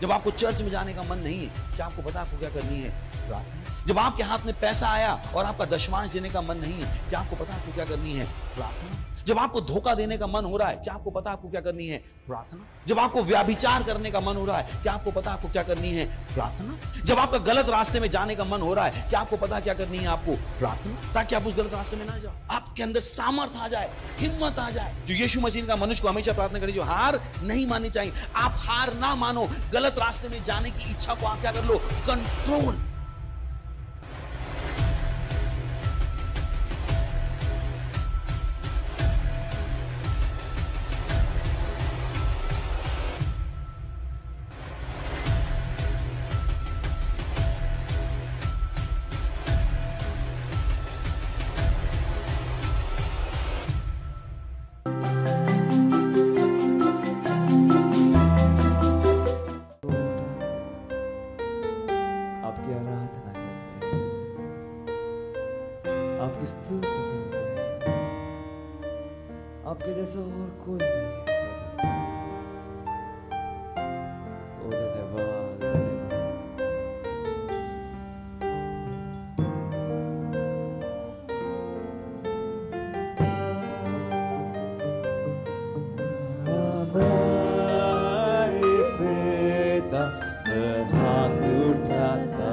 जब आपको चर्च में जाने का मन नहीं है, क्या आपको पता आपको क्या करनी है? प्रार्थना। जब आपके हाथ में पैसा आया और आपका दशमांश देने का मन नहीं है, क्या आपको पता आपको क्या करनी है? प्रार्थना। जब आपको धोखा देने का मन हो रहा है, क्या आपको पता आपको क्या करनी है? प्रार्थना। जब आपको व्याभिचार करने का मन हो रहा है, क्या आपको पता आपको क्या करनी है? प्रार्थना। जब आपका गलत रास्ते में जाने का मन हो रहा है, क्या आपको पता क्या करनी है आपको? प्रार्थना। ताकि आप उस गलत रास्ते में ना जाओ, आपके अंदर सामर्थ आ जाए, हिम्मत आ जाए। जो यीशु मसीह का मनुष्य को हमेशा प्रार्थना करें, जो हार नहीं माननी चाहिए। आप हार ना मानो, गलत रास्ते में जाने की इच्छा को आप क्या कर लो? कंट्रोल। आपके जैसा और कोई नहीं है। ओ धन्यवाद, हमारे पिता मैं हाथ उठाता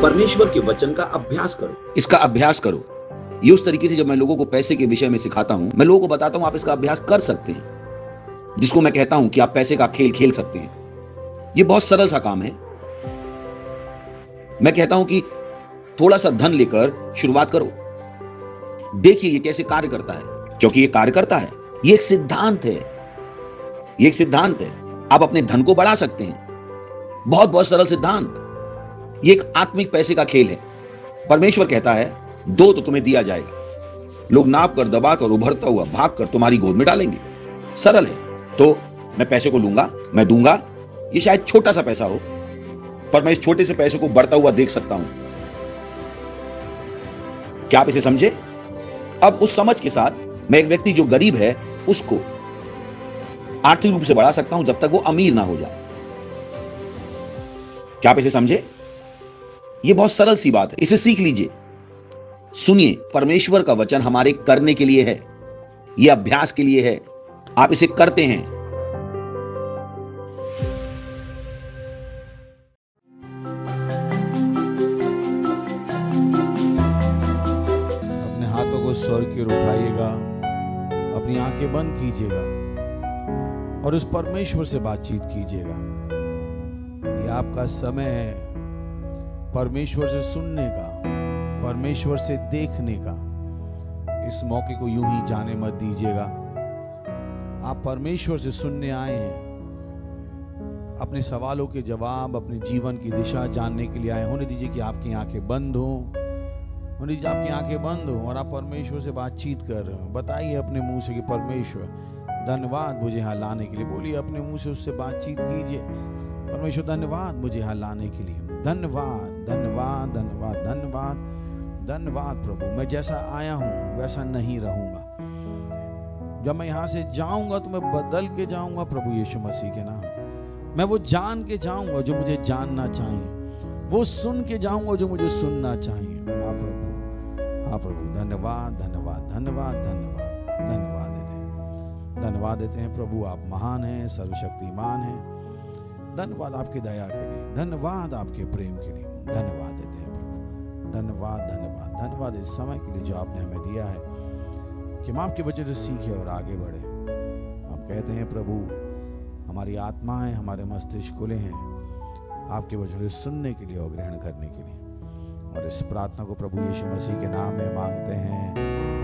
परमेश्वर के वचन का अभ्यास करो, इसका अभ्यास करो। ये उस तरीके से जब मैं लोगों को पैसे के विषय में सिखाता हूं, मैं लोगों को बताता हूं आप इसका अभ्यास कर सकते हैं, जिसको मैं कहता हूं कि आप पैसे का खेल खेल सकते हैं। ये बहुत सरल सा काम है। मैं कहता हूं कि थोड़ा सा धन लेकर शुरुआत करो, देखिए ये कैसे कार्य करता है, क्योंकि ये कार्य करता है। ये एक सिद्धांत है, ये एक सिद्धांत है। आप अपने धन को बढ़ा सकते हैं, बहुत बहुत सरल सिद्धांत। ये एक आत्मिक पैसे का खेल है। परमेश्वर कहता है दो तो तुम्हें दिया जाएगा, लोग नाप कर, दबा कर, उभरता हुआ भाग कर तुम्हारी गोद में डालेंगे। सरल है। तो मैं पैसे को लूंगा, मैं दूंगा। ये शायद छोटा सा पैसा हो, पर मैं इस छोटे से पैसे को बढ़ता हुआ देख सकता हूं। क्या आप इसे समझे? अब उस समझ के साथ मैं एक व्यक्ति जो गरीब है उसको आर्थिक रूप से बढ़ा सकता हूं जब तक वो अमीर ना हो जाए। क्या आप इसे समझे? ये बहुत सरल सी बात है, इसे सीख लीजिए। सुनिए, परमेश्वर का वचन हमारे करने के लिए है, यह अभ्यास के लिए है। आप इसे करते हैं। अपने हाथों को स्वर्ग की ओर उठाइएगा, अपनी आंखें बंद कीजिएगा और उस परमेश्वर से बातचीत कीजिएगा। ये आपका समय है परमेश्वर से सुनने का, परमेश्वर से देखने का। इस मौके को यूं ही जाने मत दीजिएगा। आप परमेश्वर से सुनने आए हैं, अपने सवालों के जवाब, अपने जीवन की दिशा जानने के लिए आए। होने दीजिए कि आपकी आंखें बंद हो, होने दीजिए आपकी आंखें बंद हो और आप परमेश्वर से बातचीत कर रहे हो। बताइए अपने मुंह से कि परमेश्वर धन्यवाद मुझे यहाँ लाने के लिए। बोलिए अपने मुंह से उससे बातचीत कीजिए, परमेश्वर धन्यवाद मुझे यहाँ लाने के लिए। धन्यवाद, धन्यवाद, धन्यवाद, धन्यवाद, धन्यवाद प्रभु। मैं जैसा आया हूं वैसा नहीं रहूंगा। जब मैं यहां से जाऊंगा तो मैं बदल के जाऊंगा प्रभु यीशु मसीह के नाम। मैं वो जान के जाऊंगा जो मुझे जानना चाहिए, वो सुन के जाऊंगा जो मुझे सुनना चाहिए। हाँ प्रभु, हाँ प्रभु। धन्यवाद, धन्यवाद, धन्यवाद, धन्यवाद, धन्यवाद देते हैं, धन्यवाद देते हैं प्रभु। आप महान हैं, सर्वशक्तिमान हैं। धन्यवाद आपकी दया के लिए, धन्यवाद आपके प्रेम के लिए, धन्यवाद देते हैं प्रभु। धन्यवाद, धन्यवाद, धन्यवाद इस समय के लिए जो आपने हमें दिया है कि हम आपके वजह से सीखे और आगे बढ़े। हम कहते हैं प्रभु, हमारी आत्माएं, हमारे मस्तिष्क खुले हैं आपके वजह से सुनने के लिए और ग्रहण करने के लिए। और इस प्रार्थना को प्रभु यीशु मसीह के नाम में मांगते हैं,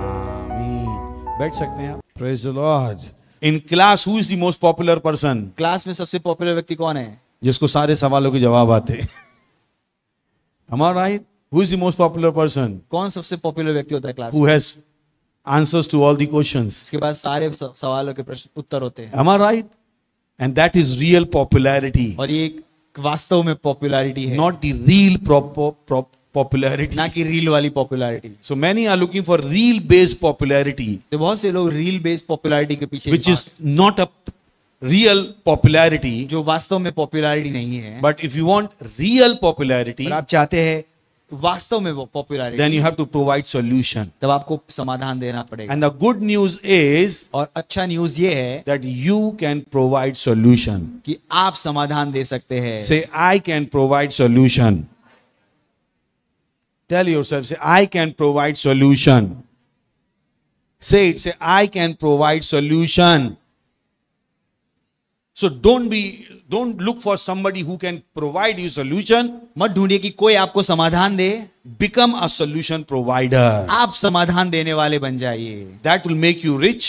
आमीन। बैठ सकते हैं। Praise the Lord. In class who is the most popular person? Class में सबसे पॉपुलर व्यक्ति कौन है? जिसको सारे सवालों के जवाब आते। Am I right? Who is the most popular person? कौन सबसे पॉपुलर व्यक्ति होता है क्लास Who में? has answers to all the questions? इसके बाद सारे सवालों के प्रश्न उत्तर होते हैं। Am I right? And that is real popularity. और ये एक वास्तव में पॉपुलैरिटी है, Not the real popularity. ना कि रील वाली popularity. So many are looking for real based popularity, तो बहुत से लोग रील बेस्ड पॉपुलैरिटी के पीछे which is not a real popularity. जो वास्तव में पॉपुलैरिटी नहीं है। But if you want real popularity, और आप चाहते हैं वास्तव में वो popularity, then you have to provide solution. तब आपको समाधान देना पड़ेगा। And the good news is और अच्छा न्यूज ये है that you can provide solution. कि आप समाधान दे सकते हैं। Say, I can provide solution. Tell yourself, say, I can provide solution. Say it, say, I can provide solution. So don't look for somebody who can provide you solution. मत ढूंढिए कि कोई आपको समाधान दे, Become a solution provider. आप समाधान देने वाले बन जाइए। That will make you rich.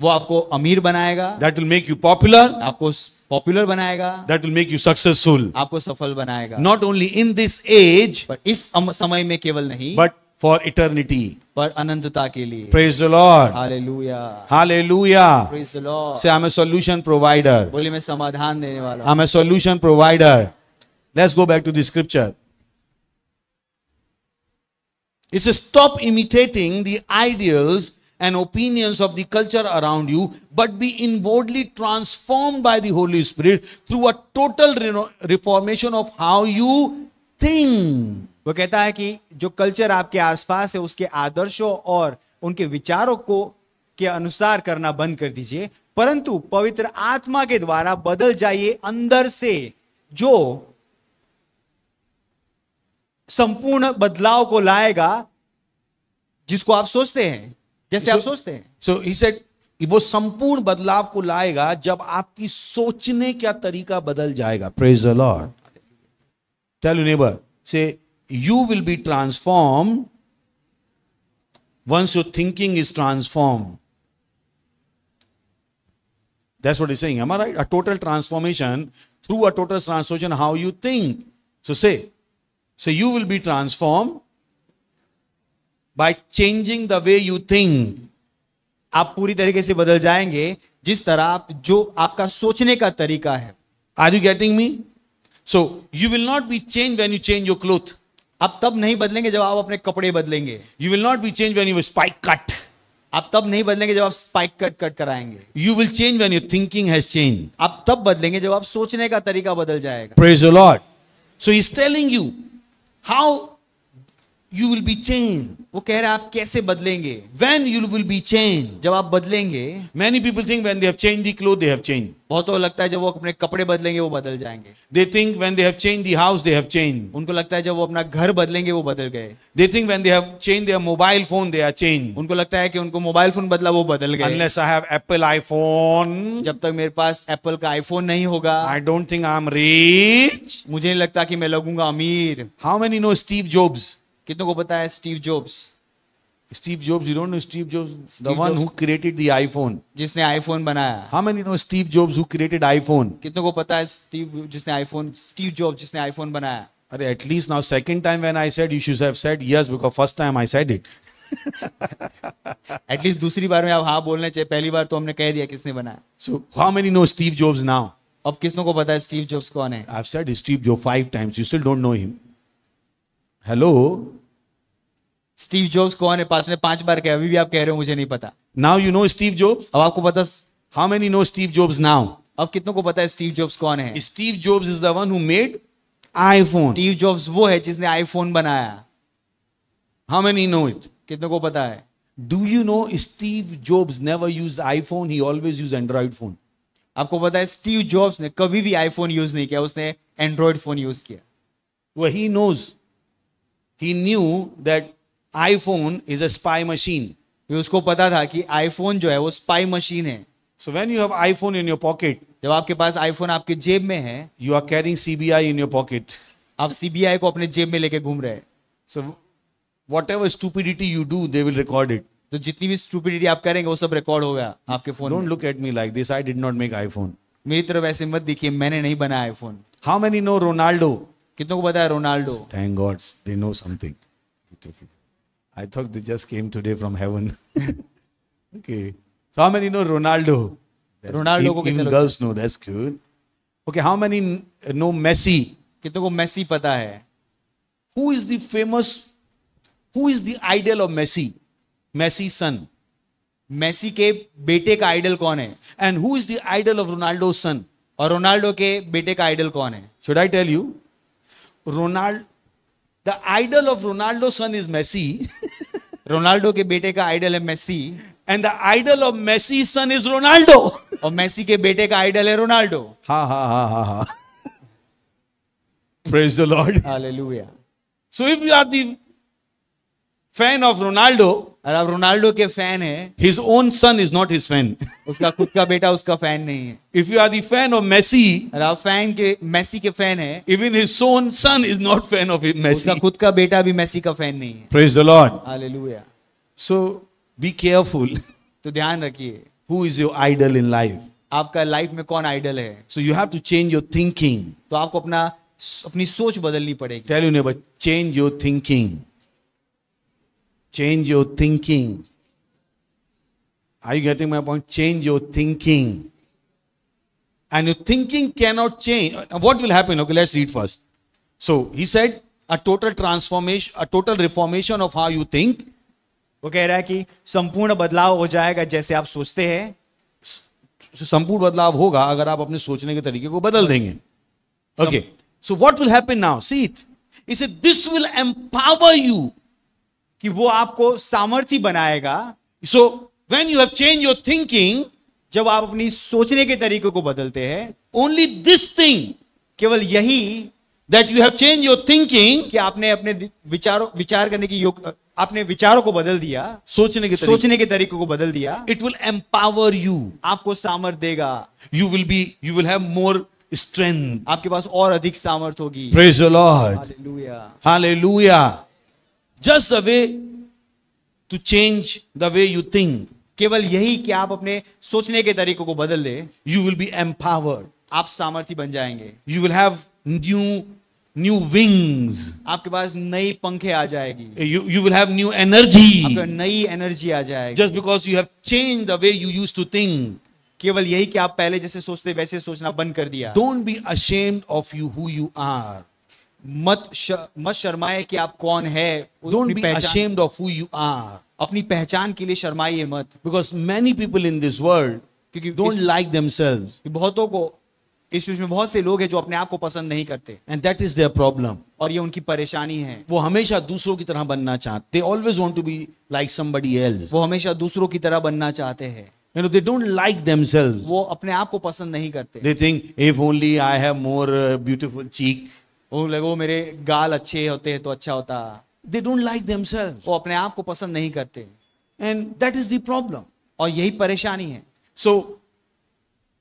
वो आपको अमीर बनाएगा, That will make you popular. आपको पॉपुलर बनाएगा, That will make you successful. आपको सफल बनाएगा। Not only in this age, पर इस समय में केवल नहीं, but for eternity. पर अनंतता के लिए। Praise the Lord. Hallelujah, Hallelujah. Praise the Lord. Say, I'm a solution provider. बोलिए मैं समाधान देने वाला हूं। I'm a solution provider. Let's go back to the scripture. It says, stop imitating the ideals and opinions of the culture around you, but be inwardly transformed by the Holy Spirit through a total reformation of how you think. वो कहता है कि जो culture आपके आसपास है उसके आदर्शों और उनके विचारों को के अनुसार करना बंद कर दीजिए, परंतु पवित्र आत्मा के द्वारा बदल जाइए अंदर से, जो संपूर्ण बदलाव को लाएगा जिसको आप सोचते हैं, जैसे आप सोचते हैं। So he said, वो संपूर्ण बदलाव को लाएगा जब आपकी सोचने का तरीका बदल जाएगा. Praise the Lord. Tell your neighbor, say, you will be transformed once your thinking is transformed. That's what he's saying. Am I right? A total transformation, through a total transformation, how you think. So say you will be transformed by changing the way you think. आप पूरी तरीके से बदल जाएंगे जिस तरह आप, जो आपका सोचने का तरीका है. Are you getting me? So you will not be changed when you change your clothes. आप तब नहीं बदलेंगे जब आप अपने कपड़े बदलेंगे. You will not be changed when you spike cut. आप तब नहीं बदलेंगे जब आप स्पाइक कट कराएंगे. You will change when your thinking has changed. आप तब बदलेंगे जब आप सोचने का तरीका बदल जाएगा. Praise the Lord. So he's telling you how you will be changed. वो कह रहे हैं आप कैसे बदलेंगे. When you will be changed. जब आप बदलेंगे. Many people think when they have changed the clothes, they have changed. बहुतों को लगता है जब वो अपने कपड़े बदलेंगे वो बदल जाएंगे. They think when they have changed the house, they have changed. उनको लगता है जब वो अपना घर बदलेंगे वो बदल गए. They think when they have changed their mobile phone, they are changed. उनको लगता है कि उनको मोबाइल फोन बदला वो बदल गए. Unless I have Apple iPhone, जब तक मेरे पास एप्पल का आईफोन नहीं होगा, I don't think I'm rich. मुझे नहीं लगता कि मैं लगूंगा अमीर. How many know Steve Jobs? कितनों को पता है Steve jobs? Steve Jobs, you don't know Steve Jobs? The Steve one Jobs. who created the iPhone. जिसने आईफोन बनाया. How many know Steve Jobs who created iPhone? कितनों को पता है स्टीव जॉब्स जिसने आईफोन बनाया? Arre, at least now second time when I said, you should have said yes, because first time I said it. At least दूसरी बार में आप हाँ बोलने चाहिए, पहली बार तो हमने कह दिया किसने बनाया. So how many know Steve Jobs now? अब किसनों को पता है स्टीव जॉब्स कौन है? I've said Steve Jobs 5 times. You still don't know him. Hello? Steve jobs कौन है? पास ने 5 बार कहा, अभी भी आप कह रहे हो मुझे नहीं पता. Now you know Steve Jobs? अब आपको पता. How many know Steve Jobs now? अब कितनों को पता है स्टीव जॉब्स कौन है? Steve Jobs is the one who made iPhone. Steve jobs वो है जिसने आईफोन बनाया. How many know it? कितनों को पता है? Do you know Steve Jobs never used iPhone? He always used Android phone. आपको पता है स्टीव जॉब्स ने कभी भी आईफोन यूज नहीं किया, उसने एंड्रॉइड फोन यूज किया. Well, he knows. He knew that iPhone is a spy machine. उसको पता था कि आईफोन जो है वो स्पाई मशीन है. So when you have iPhone in your pocket, जब आपके पास आईफोन आपके जेब में है, you are carrying CBI in your pocket. आप सीबीआई को अपने जेब में लेके घूम रहे हैं. So whatever stupidity you do, they will record it. तो जितनी भी स्टूपिडिटी आप करेंगे वो सब रिकॉर्ड होगा आपके फोन Don't में. look at me like this. I did not make iPhone. मेरी तरफ ऐसे मत देखिए, मैंने नहीं बनाया iPhone. How many know Ronaldo? कितनों को पता है Ronaldo? Thank God, they know something. I thought they just came today from heaven. Okay. So how many know Ronaldo? Ronaldo को Even कितने लोग girls know. That's good. Okay. How many know Messi? कितनों को Messi पता है? Who is the famous? Who is the idol of Messi? Messi's son. Messi के बेटे का आइडल कौन है? And who is the idol of Ronaldo's son? और रोनाल्डो के बेटे का आइडल कौन है? Should I tell you? The idol of Ronaldo's son is Messi. Ronaldo के बेटे का आइडल है Messi. And the idol of Messi's son is Ronaldo. और मेसी के बेटे का आइडल है Ronaldo. Ha ha ha ha ha. Praise the Lord. Hallelujah. So if you are the fan of Ronaldo, और आप रोनाल्डो के fan हैं, his own son is not his fan. उसका खुद का बेटा उसका फैन नहीं है. If you are the fan of Messi, और आप फैन के मेसी के फैन हैं, even his own son is not fan of उसका Messi. खुद का बेटा भी मेसी का फैन नहीं है. Praise the Lord. Hallelujah. So be careful. तो ध्यान रखिए, Who is your idol in life? आपका लाइफ में कौन आइडल है. So you have to change your thinking. तो आपको अपनी सोच बदलनी पड़ेगी. Tell your neighbor, change your thinking. Change your thinking. Are you getting my point? Change your thinking. And your thinking cannot change. What will happen? Okay, let's read first. So he said a total transformation, a total reformation of how you think. वो कह रहा है कि संपूर्ण बदलाव हो जाएगा जैसे आप सोचते हैं. संपूर्ण बदलाव होगा अगर आप अपने सोचने के तरीके को बदल देंगे. Okay. So what will happen now? See it. He said this will empower you. कि वो आपको सामर्थ्य बनाएगा. So when you have changed your thinking, जब आप अपनी सोचने के तरीके को बदलते हैं, only this thing केवल यही that you have changed your thinking, कि आपने अपने विचार करने की आपने विचारों को बदल दिया, सोचने के सोचने के तरीके को बदल दिया, it will empower you. आपको सामर्थ देगा, You will have more strength. आपके पास और अधिक सामर्थ होगी। Praise the Lord. Hallelujah. Hallelujah. Just the way to change the way you think, केवल यही कि आप अपने सोचने के तरीकों को बदल दे, you will be empowered. आप सामर्थी बन जाएंगे। You will have new wings. आपके पास नई पंखे आ जाएगी, You will have new energy. आपको नई एनर्जी आ जाएगी, Just because you have changed the way you used to think. केवल यही कि आप पहले जैसे सोचते वैसे सोचना बंद कर दिया। Don't be ashamed of who you are. मत शर्माए कि आप कौन है। Don't अपनी be पहचान, ashamed of who you are. अपनी पहचान के लिए शर्माइए मत, Because many people in this world क्योंकि don't like themselves. बहुतों को इस विश्व में बहुत से लोग हैं जो अपने आप को पसंद नहीं करते, And that is their problem. और ये उनकी परेशानी है। वो हमेशा दूसरों की तरह बनना चाहते. They always want to be like somebody else. वो हमेशा दूसरों की तरह बनना चाहते हैं, They don't like themselves. वो अपने आप को पसंद नहीं करते। They think if only I have more beautiful cheek. वो लगो मेरे गाल अच्छे होते हैं तो अच्छा होता। They don't like themselves. वो अपने आप को पसंद नहीं करते, And that is the problem. और यही परेशानी है। So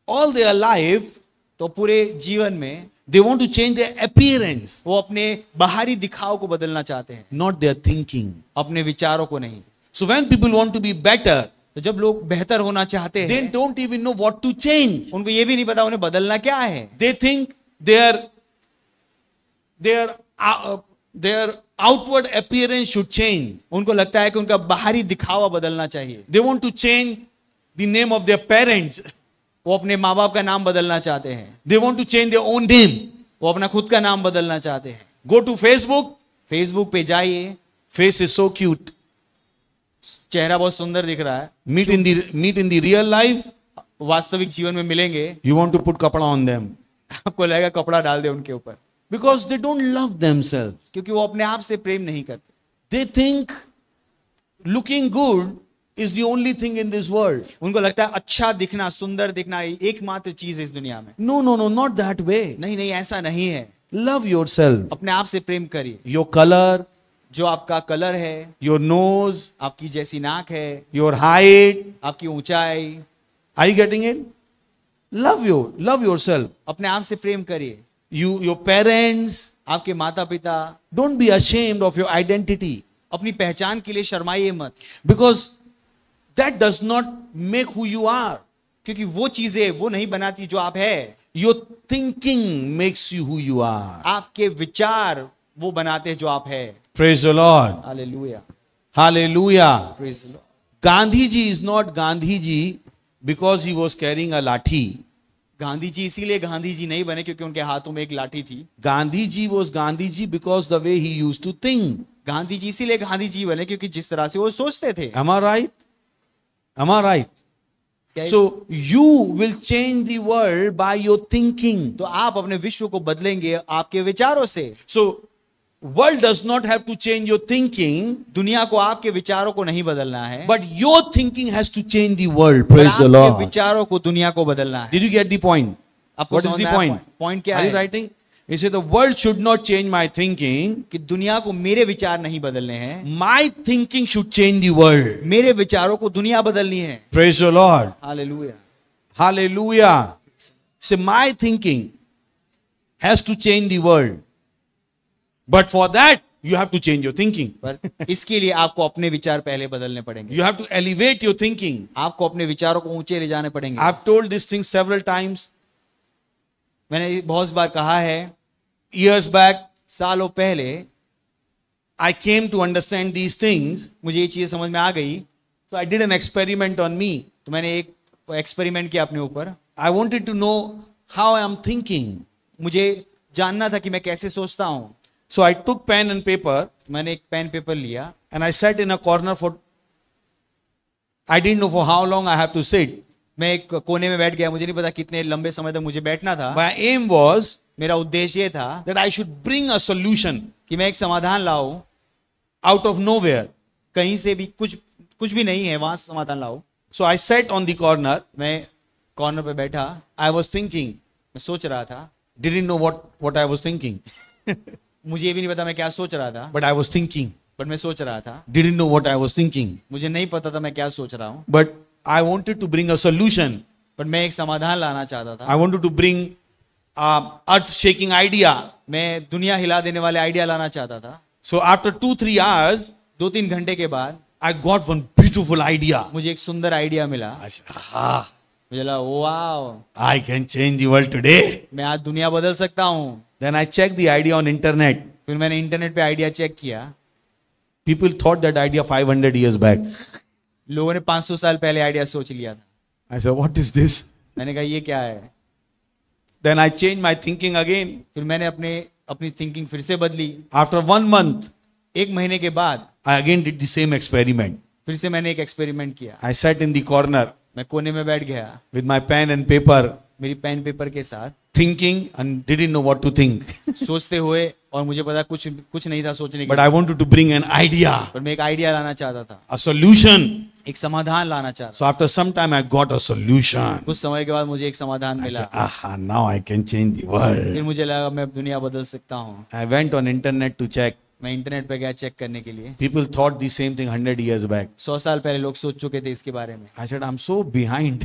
all their life तो पूरे जीवन में they want to change their appearance, वो अपने बाहरी दिखाव को बदलना चाहते हैं, not their thinking. अपने विचारों को नहीं। So when people want to be better, तो जब लोग बेहतर होना चाहते they हैं, don't even know what to change. उनको ये भी नहीं पता उन्हें बदलना क्या है। They think their outward appearance should change. उनको लगता है कि उनका बाहरी दिखावा बदलना चाहिए। They want to change the name of their parents. वो अपने माँ बाप का नाम बदलना चाहते हैं, They want to change their own name. वो अपना खुद का नाम बदलना चाहते हैं। Go to Facebook. फेसबुक पे जाइए, Face is so cute. चेहरा बहुत सुंदर दिख रहा है, Meet in the real life. वास्तविक जीवन में मिलेंगे, You want to put kapda on them. आपको लगेगा कपड़ा डाल दे उनके ऊपर, Because they don't love themselves. क्योंकि वो अपने आप से प्रेम नहीं करते। They think looking good is the only thing in this world. उनको लगता है अच्छा दिखना, सुंदर दिखना एकमात्र चीज है इस दुनिया में। No, not that way. नहीं नहीं, ऐसा नहीं है। Love yourself. अपने आप से प्रेम करिए। Your color, जो आपका कलर है, your nose, आपकी जैसी नाक है, your height. आपकी ऊंचाई, Are you getting it? Love yourself. अपने आप से प्रेम करिए। Your parents. आपके माता पिता, Don't be ashamed of your identity. अपनी पहचान के लिए शर्माइए मत, Because that does not make who you are. क्योंकि वो चीजें वो नहीं बनाती जो आप है। Your thinking makes you who you are. आपके विचार वो बनाते हैं जो आप है। Praise the Lord. Hallelujah, Hallelujah. Praise the Lord. Gandhi ji is not Gandhi ji because he was carrying a lathi. Gandhi ji इसीलिए गांधी जी नहीं बने क्योंकि उनके हाथों में एक लाठी थी। Gandhi ji was Gandhi ji because the way he used to think. Gandhi ji इसीलिए गांधी जी बने क्योंकि जिस तरह से वो सोचते थे। Am I right? Am I right? क्या So you will change the world by your thinking. तो आप अपने विश्व को बदलेंगे आपके विचारों से। So world does not have to change your thinking, दुनिया को आपके विचारों को नहीं बदलना है, but your thinking has to change the world. पर Praise the आपके Lord. विचारों को दुनिया को बदलना है। Did you get the point? आपको What is समझ the में आया point? पॉइंट क्या Are you है? writing? He said the world should not change my thinking. कि दुनिया को मेरे विचार नहीं बदलने हैं, My thinking should change the world. मेरे विचारों को दुनिया बदलनी है। Praise the Lord. Hallelujah, Hallelujah. So my thinking has to change the world. But for that, you have to change your thinking. पर इसके लिए आपको अपने विचार पहले बदलने पड़ेंगे। You have to elevate your thinking. आपको अपने विचारों को ऊंचे ले जाने पड़ेंगे। I've told this thing several times. मैंने बहुत बार कहा है, Years back, सालों पहले I came to understand these things. मुझे ये चीज समझ में आ गई, So I did an experiment on me. तो मैंने एक एक्सपेरिमेंट किया अपने ऊपर। I wanted to know how I am thinking. मुझे जानना था कि मैं कैसे सोचता हूँ। So I took pen and paper मैंने एक पेन पेपर लिया, and I sat in a corner for, I didn't know for how long I have to sit. मैं एक कोने में बैठ गया, मुझे नहीं पता कितने लंबे समय तक मुझे बैठना था। My aim was मेरा उद्देश्य ये था that I should bring a solution कि मैं एक समाधान लाऊं, out of nowhere. कहीं से भी कुछ भी नहीं है वहां समाधान लाऊं, So I sat on the corner. मैं कॉर्नर पे बैठा, I was thinking, मैं सोच रहा था, didn't know what I was thinking, मुझे ये भी नहीं पता मैं क्या सोच रहा था, but I was thinking. But मैं सोच रहा था, Didn't know what I was thinking, मुझे नहीं पता था मैं क्या सोच रहा हूँ, but I wanted to bring a solution. But मैं एक समाधान लाना चाहता था, I wanted to bring earth-shaking idea. मैं दुनिया हिला देने वाले आइडिया लाना चाहता था। So after 2-3 hours, 2-3 घंटे के बाद I got one beautiful idea. मुझे एक सुंदर आइडिया मिला। I said, "Ah, मुझे लगा wow, I can change the world today." मैं आज दुनिया बदल सकता हूँ। Then I checked the idea on internet. फिर मैंने इंटरनेट पे आइडिया चेक किया। People thought that idea 500 years back. लोगों ने 500 साल पहले आइडिया सोच लिया था। I said, "What is this?" मैंने कहा ये क्या है? Then I changed my thinking again. फिर मैंने अपनी थिंकिंग फिर से बदली। After 1 month, 1 महीने के बाद I again did the same experiment. फिर से मैंने एक एक्सपेरिमेंट किया। I sat in the corner मैं कोने में बैठ गया with my pen and paper, मेरी पेन पेपर के साथ, thinking and didn't know what to think. सोचते हुए, और मुझे पता कुछ नहीं था सोचने But के, I wanted to bring an idea, पर मैं एक आइडिया लाना चाहता था, a solution. एक समाधान लाना चाहता था। So after some time, I got a solution. कुछ समय के बाद मुझे एक समाधान I मिला। said, "Aha, now I can change the world." फिर मुझे लगा मैं अब दुनिया बदल सकता हूँ। I went on internet to check. मैं इंटरनेट पे गया चेक करने के लिए। People thought the same thing 100 years back. 100 साल पहले लोग सोच चुके थे इसके बारे में। I said, "I'm so behind.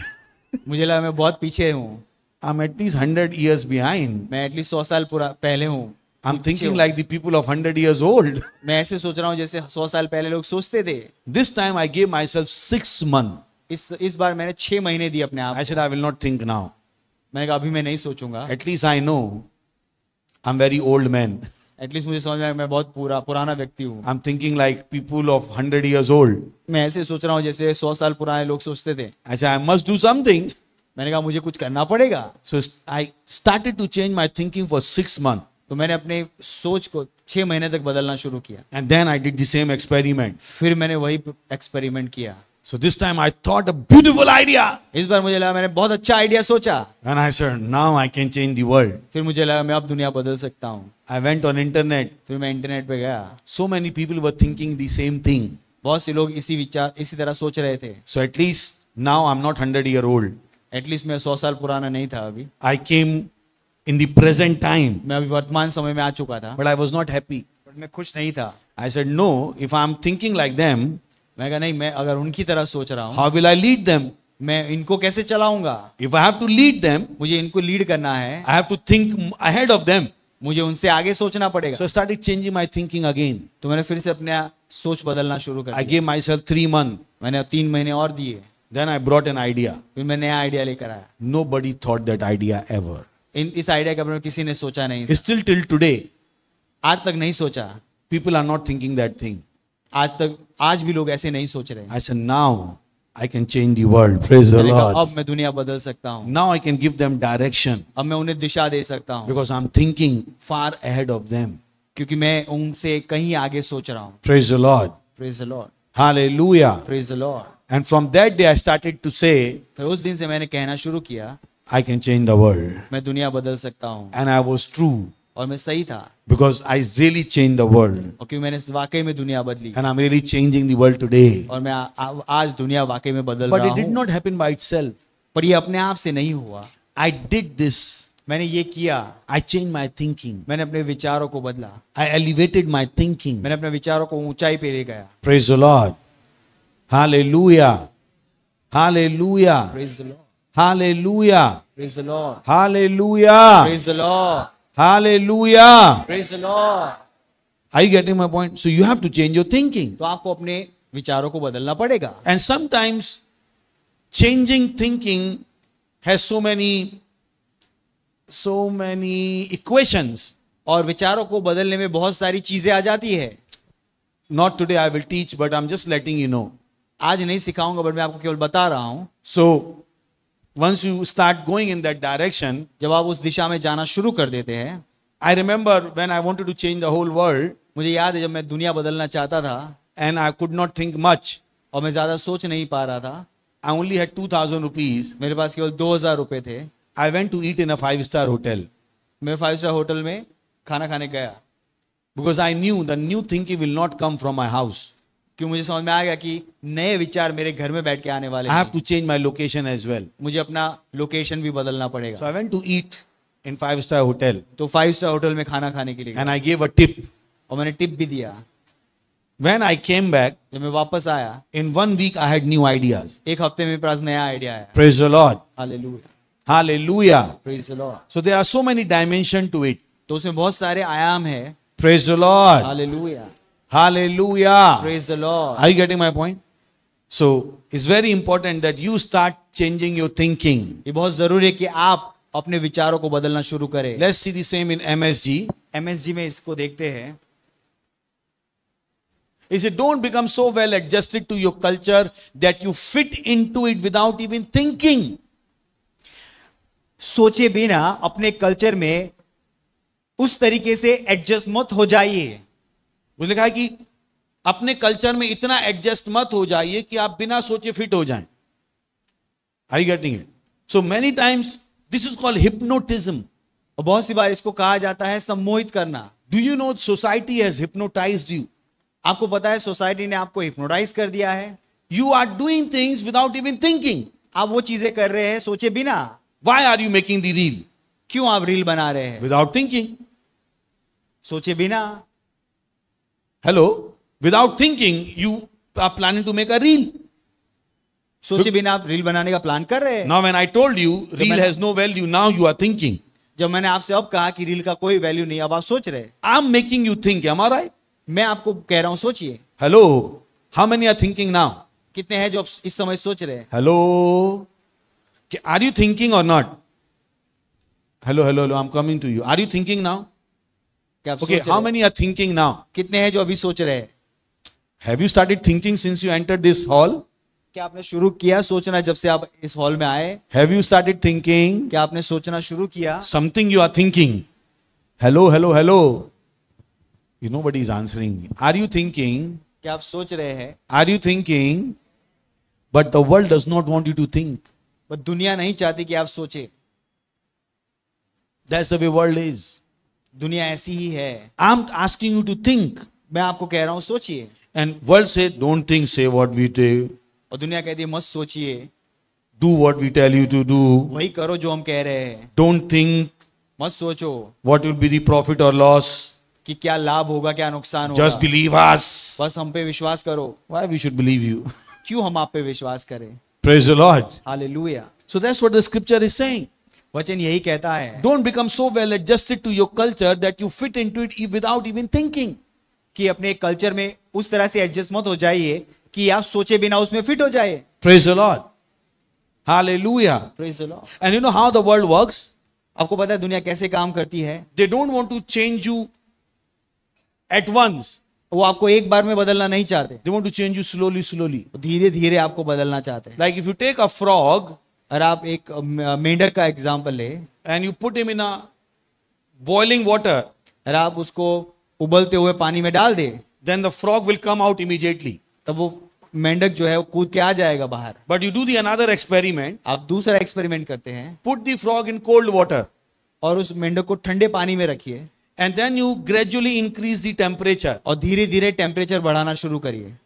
मुझे लगा मैं बहुत पीछे हूँ, I'm at least 100 years behind. मैं एटलीस्ट 100 साल पहले हूँ। I'm पीछे thinking हूँ। like the people of 100 years old." मैं ऐसे सोच रहा हूँ जैसे 100 साल पहले लोग सोचते थे। This time I gave myself 6 months. इस बार मैंने 6 महीने दिए अपने आप I को। said, "I will not think now. मैंने कहा अभी मैं नहीं सोचूंगा। At least I know I'm very old man. At least मुझे समझ में आया मैं बहुत पुराना व्यक्ति हूँ। I'm thinking like people of 100 years old." मैं ऐसे सोच रहा हूँ जैसे 100 साल पुराने लोग सोचते थे। I said, "I must do something." मैंने कहा मुझे कुछ करना पड़ेगा। So I started to change my thinking for 6 months. तो मैंने अपने सोच को 6 महीने तक बदलना शुरू किया। And then I did the same experiment. फिर मैंने वही एक्सपेरिमेंट किया। So this time I thought a beautiful idea. इस बार मुझे लगा मैंने बहुत अच्छा आइडिया सोचा। And I said, "Now I can change the world." फिर मुझे लगा मैं अब दुनिया बदल सकता हूँ। I went on internet. फिर मैं इंटरनेट पे गया। So many people were thinking the same thing. बहुत से लोग इसी तरह सोच रहे थे। So at least now I'm not 100-year old. At least मैं 100 साल पुराना नहीं था अभी। I came in the present time, मैं अभी वर्तमान समय में आ चुका था, but I was not happy. But मैं खुश नहीं था। I said, "No, if I'm thinking like them, मैं कहा नहीं, मैं अगर उनकी तरह सोच रहा हूँ, how will I lead them? मैं इनको कैसे चलाऊंगा? If I have to lead them, मुझे इनको लीड करना है, I have to think ahead of them." मुझे उनसे आगे सोचना पड़ेगा। So I started changing my thinking again. तो मैंने फिर से अपने सोच बदलना शुरू कर I दिया। gave myself 3 months. मैंने 3 महीने और दिए। Then I brought an idea. फिर मैं नया आइडिया लेकर आया। Nobody thought that idea ever. इस आइडिया के बारे में किसी ने सोचा नहीं, Still till today, आज तक नहीं सोचा। people are not thinking that thing. आज भी लोग ऐसे नहीं सोच रहे। I said, "Now I can change the world." Praise the मैंने कहा, Lord. अब मैं दुनिया बदल सकता हूँ, Now I can give them direction अब मैं उन्हें दिशा दे सकता हूँ, because I'm thinking far ahead of them. क्योंकि मैं उनसे कहीं आगे सोच रहा हूँ। Praise the Lord. Praise the Lord, Hallelujah. Praise the Lord. And from that day, I started to say, फिर उस दिन से मैंने कहना शुरू किया, I can change the world. मैं दुनिया बदल सकता हूँ। And I was true और मैं सही था, because I really changed the world. और क्योंकि मैंने वाकई में दुनिया बदली, And I'm really changing the world today. और मैं आज दुनिया वाकई में बदल But रहा it did हूँ। not happen by itself. पर ये अपने आप से नहीं हुआ। I did this. मैंने ये किया, I changed my thinking. मैंने अपने विचारों को बदला, I elevated my thinking. मैंने अपने विचारों को ऊंचाई पे ले गया। Praise the Lord. Hallelujah. Hallelujah. Praise the Lord, Hallelujah. Praise the Lord, Hallelujah. Praise the Lord, Hallelujah. Praise the Lord. Are you getting my point? So you have to change your thinking. तो आपको अपने विचारों को बदलना पड़ेगा। And sometimes changing thinking has so many equations. और विचारों को बदलने में बहुत सारी चीजें आ जाती है। Not today I will teach, but I'm just letting you know. आज नहीं सिखाऊंगा, बट मैं आपको केवल बता रहा हूं। So once you start going in that direction, जब आप उस दिशा में जाना शुरू कर देते हैं, I remember when I wanted to change the whole world मुझे याद है जब मैं दुनिया बदलना चाहता था and I could not think much. और मैं ज्यादा सोच नहीं पा रहा था, I only had 2,000 rupees. मेरे पास केवल 2000 रुपए थे। I went to eat in a 5-star hotel मैं 5 स्टार होटल में खाना खाने गया, because I knew the new thinking will not come from my house. क्यों मुझे समझ में आ गया कि नए विचार मेरे घर में बैठ के आने वाले I have हैं। to change my location as well. मुझे अपना लोकेशन भी बदलना So पड़ेगा। I went to eat in 5-star hotel तो 5 स्टार होटल में खाना खाने के लिए गया and I gave a tip. और मैंने टिप भी दिया। When I came back, जब मैं वापस आया in 1 week I had new ideas. एक हफ्ते में मेरे पास नया आइडिया आया। Praise the Lord. Hallelujah, Hallelujah. Praise the Lord. So there are so many dimensions to it. तो उसमें बहुत सारे आयाम हैं। Praise the Lord. Hallelujah, Hallelujah. Praise the Lord. Are you getting my point? So it's very important that you start changing your thinking. ये बहुत जरूरी है कि आप अपने विचारों को बदलना शुरू करें। Let's see the same in MSG. MSG में इसको देखते हैं। He said, don't become so well adjusted to your culture that you fit into it without even thinking. सोचे बिना अपने कल्चर में उस तरीके से एडजस्ट मत हो जाइए। उसने लिखा है कि अपने कल्चर में इतना एडजस्ट मत हो जाइए कि आप बिना सोचे फिट हो जाएं। Are you getting it? So many times this is called hypnotism. और बहुत सी बार इसको कहा जाता है सम्मोहित करना। Do you know society has hypnotized you? आपको पता है सोसाइटी ने आपको हिप्नोटाइज कर दिया है। You are doing things without even thinking. आप वो चीजें कर रहे हैं सोचे बिना। Why are you making the reel? क्यों आप रील बना रहे हैं? Without thinking. सोचे बिना। Hello? Without thinking, you are planning to make a reel. सोचे बिना आप रील बनाने का प्लान कर रहे हैं। Now when I told you, reel मैंने- has no value, now you are thinking. जब मैंने आपसे अब कहा कि रील का कोई वैल्यू नहीं, अब आप सोच रहे हैं। I'm making you think, am I right? मैं आपको कह रहा हूं सोचिए। Hello? How many are thinking now? कितने हैं जो अब इस समय सोच रहे हैं? Hello? Are you thinking or not? Hello, hello, hello, I'm coming to you. Are you thinking now? क्या आप Okay, सोच रहे how हैं? many are thinking now? कितने हैं जो अभी सोच रहे हैं? Have you started thinking since you entered this hall? क्या आपने शुरू किया सोचना जब से आप इस हॉल में आए? Have you started thinking? क्या आपने सोचना शुरू किया? Something you are thinking. Hello, hello, hello. You nobody is answering me. Are you thinking? क्या आप सोच रहे हैं? Are you thinking? But the world does not want you to think. पर दुनिया नहीं चाहती कि आप सोचे। That's the way world is. दुनिया ऐसी ही है। I'm asking you to think. मैं आपको कह रहा हूं सोचिए। And world say, don't think, say what we do. और दुनिया कहती है मत सोचिए, Do what we tell you to do. वही करो जो हम कह रहे हैं। Don't think मत सोचो what will be the profit or loss. कि क्या लाभ होगा क्या नुकसान होगा। Just believe us. बस हम पे विश्वास करो। Why we should believe you? क्यों हम आप पे विश्वास करें? Praise the Lord. Hallelujah. So that's what the scripture is saying. वचन यही कहता है Don't become so well adjusted to your culture that you fit into it without even thinking. कि अपने कल्चर में उस तरह से एडजस्ट मत हो जाइए कि आप सोचे बिना उसमें फिट हो जाए। Praise the Lord. Hallelujah. Praise the Lord. And you know how the world works? आपको पता है दुनिया कैसे काम करती है? They don't want to change you at once. वो आपको एक बार में बदलना नहीं चाहते, They want to change you slowly, slowly. धीरे धीरे आपको बदलना चाहते हैं। Like if you take a frog और आप एक मेंढक का एग्जाम्पल ले and you put him in a boiling water, और आप उसको उबलते हुए पानी में डाल दे, then the frog will come out immediately. तब वो मेंढक जो है वो कूद के आ जाएगा बाहर। But you do the another experiment, आप दूसरा एक्सपेरिमेंट करते हैं put the frog in cold water, और उस मेंढक को ठंडे पानी में रखिए and then you gradually increase the temperature. और धीरे धीरे टेम्परेचर बढ़ाना शुरू करिए।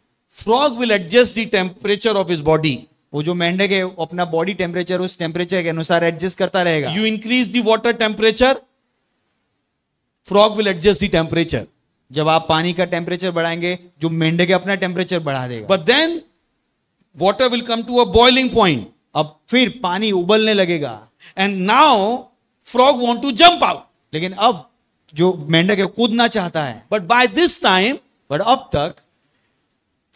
Frog will adjust the temperature of his body. वो जो मेंढक है वो अपना बॉडी टेम्परेचर उस टेम्परेचर के अनुसार एडजस्ट करता रहेगा। You increase the water temperature, frog will adjust the temperature. जब आप पानी का टेम्परेचर बढ़ाएंगे जो मेंढक है अपना टेम्परेचर बढ़ा देगा। But then water will come to a boiling point. अब फिर पानी उबलने लगेगा, And now frog want to jump out. लेकिन अब जो मेंढक है कूदना चाहता है। But by this time, पर अब तक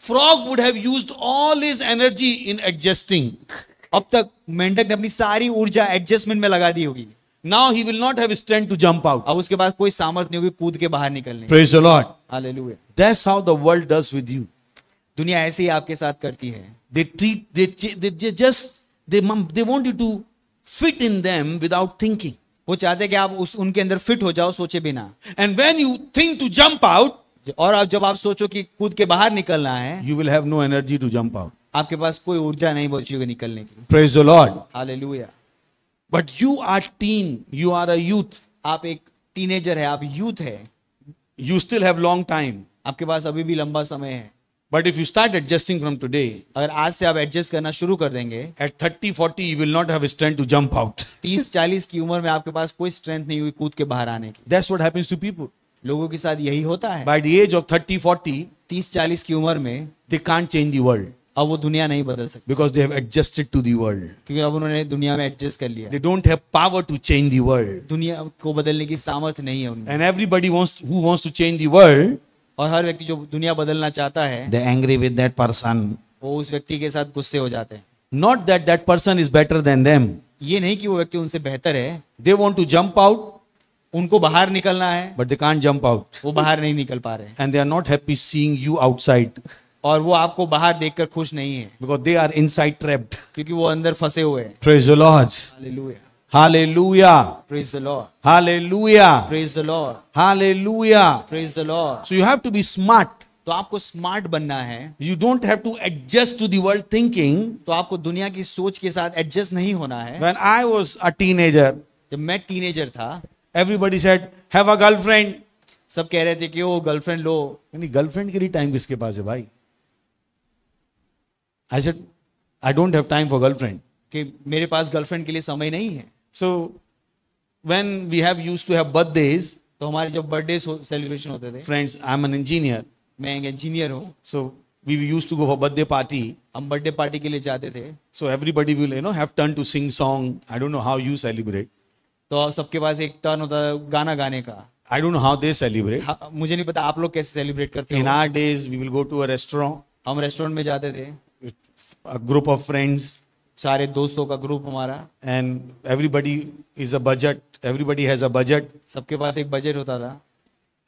frog would have used all his energy in adjusting. अब तक मेंढक ने अपनी सारी ऊर्जा एडजस्टमेंट में लगा दी होगी। Now he will not have strength to jump out. अब उसके पास कोई सामर्थ्य नहीं होगी कूद के बाहर निकलने की। Praise the Lord. Hallelujah. That's how the world does with you. दुनिया ऐसे ही आपके साथ करती है। They treat, they just, they want you to fit in them without thinking. वो चाहते हैं कि आप उनके अंदर फिट हो जाओ सोचे बिना। And when you think to jump out, और अब जब आप सोचो कि कूद के बाहर निकलना है, you will have no energy to jump out. आपके पास कोई ऊर्जा नहीं बची होगी निकलने की। Praise the Lord. Hallelujah. But you are teen, you are a youth. आप एक टीनेजर है, आप यूथ है, You still have long time. आपके पास अभी भी लंबा समय है। But if you start adjusting from today, अगर आज से आप एडजस्ट करना शुरू कर देंगे, at 30, 40, you will not have strength to jump out. 30-40 की उम्र में आपके पास कोई स्ट्रेंथ नहीं हुई कूद के बाहर आने की। That's what happens to people. लोगों के साथ यही होता है। By the age of 30, 40, 30-40 की उम्र में they can't change the world अब वो दुनिया नहीं बदल सकती, because they have adjusted to the world. क्योंकि अब उन्होंने दुनिया में एडजस्ट कर लिया। They don't have power to change the world. दुनिया को बदलने की सामर्थ्य नहीं है उनमें। And everybody who wants to change the world, और हर व्यक्ति जो दुनिया बदलना चाहता है, they're angry with that person. वो उस व्यक्ति के साथ गुस्से हो जाते हैं। Not that that person is better than them. ये नहीं कि वो व्यक्ति उनसे बेहतर है, They want to jump out, उनको बाहर निकलना है, but they can't jump out. वो बाहर नहीं निकल पा रहे हैं। And they are not happy seeing you outside और वो आपको बाहर देखकर खुश नहीं है, because they are inside trapped. क्योंकि वो अंदर फंसे हुए हैं। Praise the Lord. Hallelujah, Hallelujah. Praise the Lord, Hallelujah. Praise the Lord, Hallelujah. Praise the Lord. So you have to be smart. तो आपको स्मार्ट बनना है। You don't have to adjust to the world thinking. तो आपको दुनिया की सोच के साथ एडजस्ट नहीं होना है। When I was a teenager, जब मैं टीनेजर था, everybody said, have a girlfriend. सब कह रहे थे कि वो गर्लफ्रेंड लो। यानी गर्लफ्रेंड के लिए टाइम किसके पास है भाई? I said, I don't have time for girlfriend. कि मेरे पास गर्लफ्रेंड के लिए समय नहीं है। So when we used to have birthdays, तो हमारे जब बर्थडे सेलिब्रेशन होते थे, friends, I'm an engineer. मैं एक इंजीनियर हूँ, So we used to go for birthday party. हम बर्थडे पार्टी के लिए जाते थे। So everybody will, have turn to sing song. I don't know how you celebrate. तो सबके पास एक टर्न होता है गाना गाने का। I don't know how they celebrate. मुझे नहीं पता आप लोग कैसे सेलिब्रेट करते In हो। our days, we will go to a restaurant, हम रेस्टोरेंट में जाते थे, a group of friends, सारे दोस्तों का ग्रुप हमारा, and everybody is a budget. Everybody has a budget. सबके पास एक बजट होता था।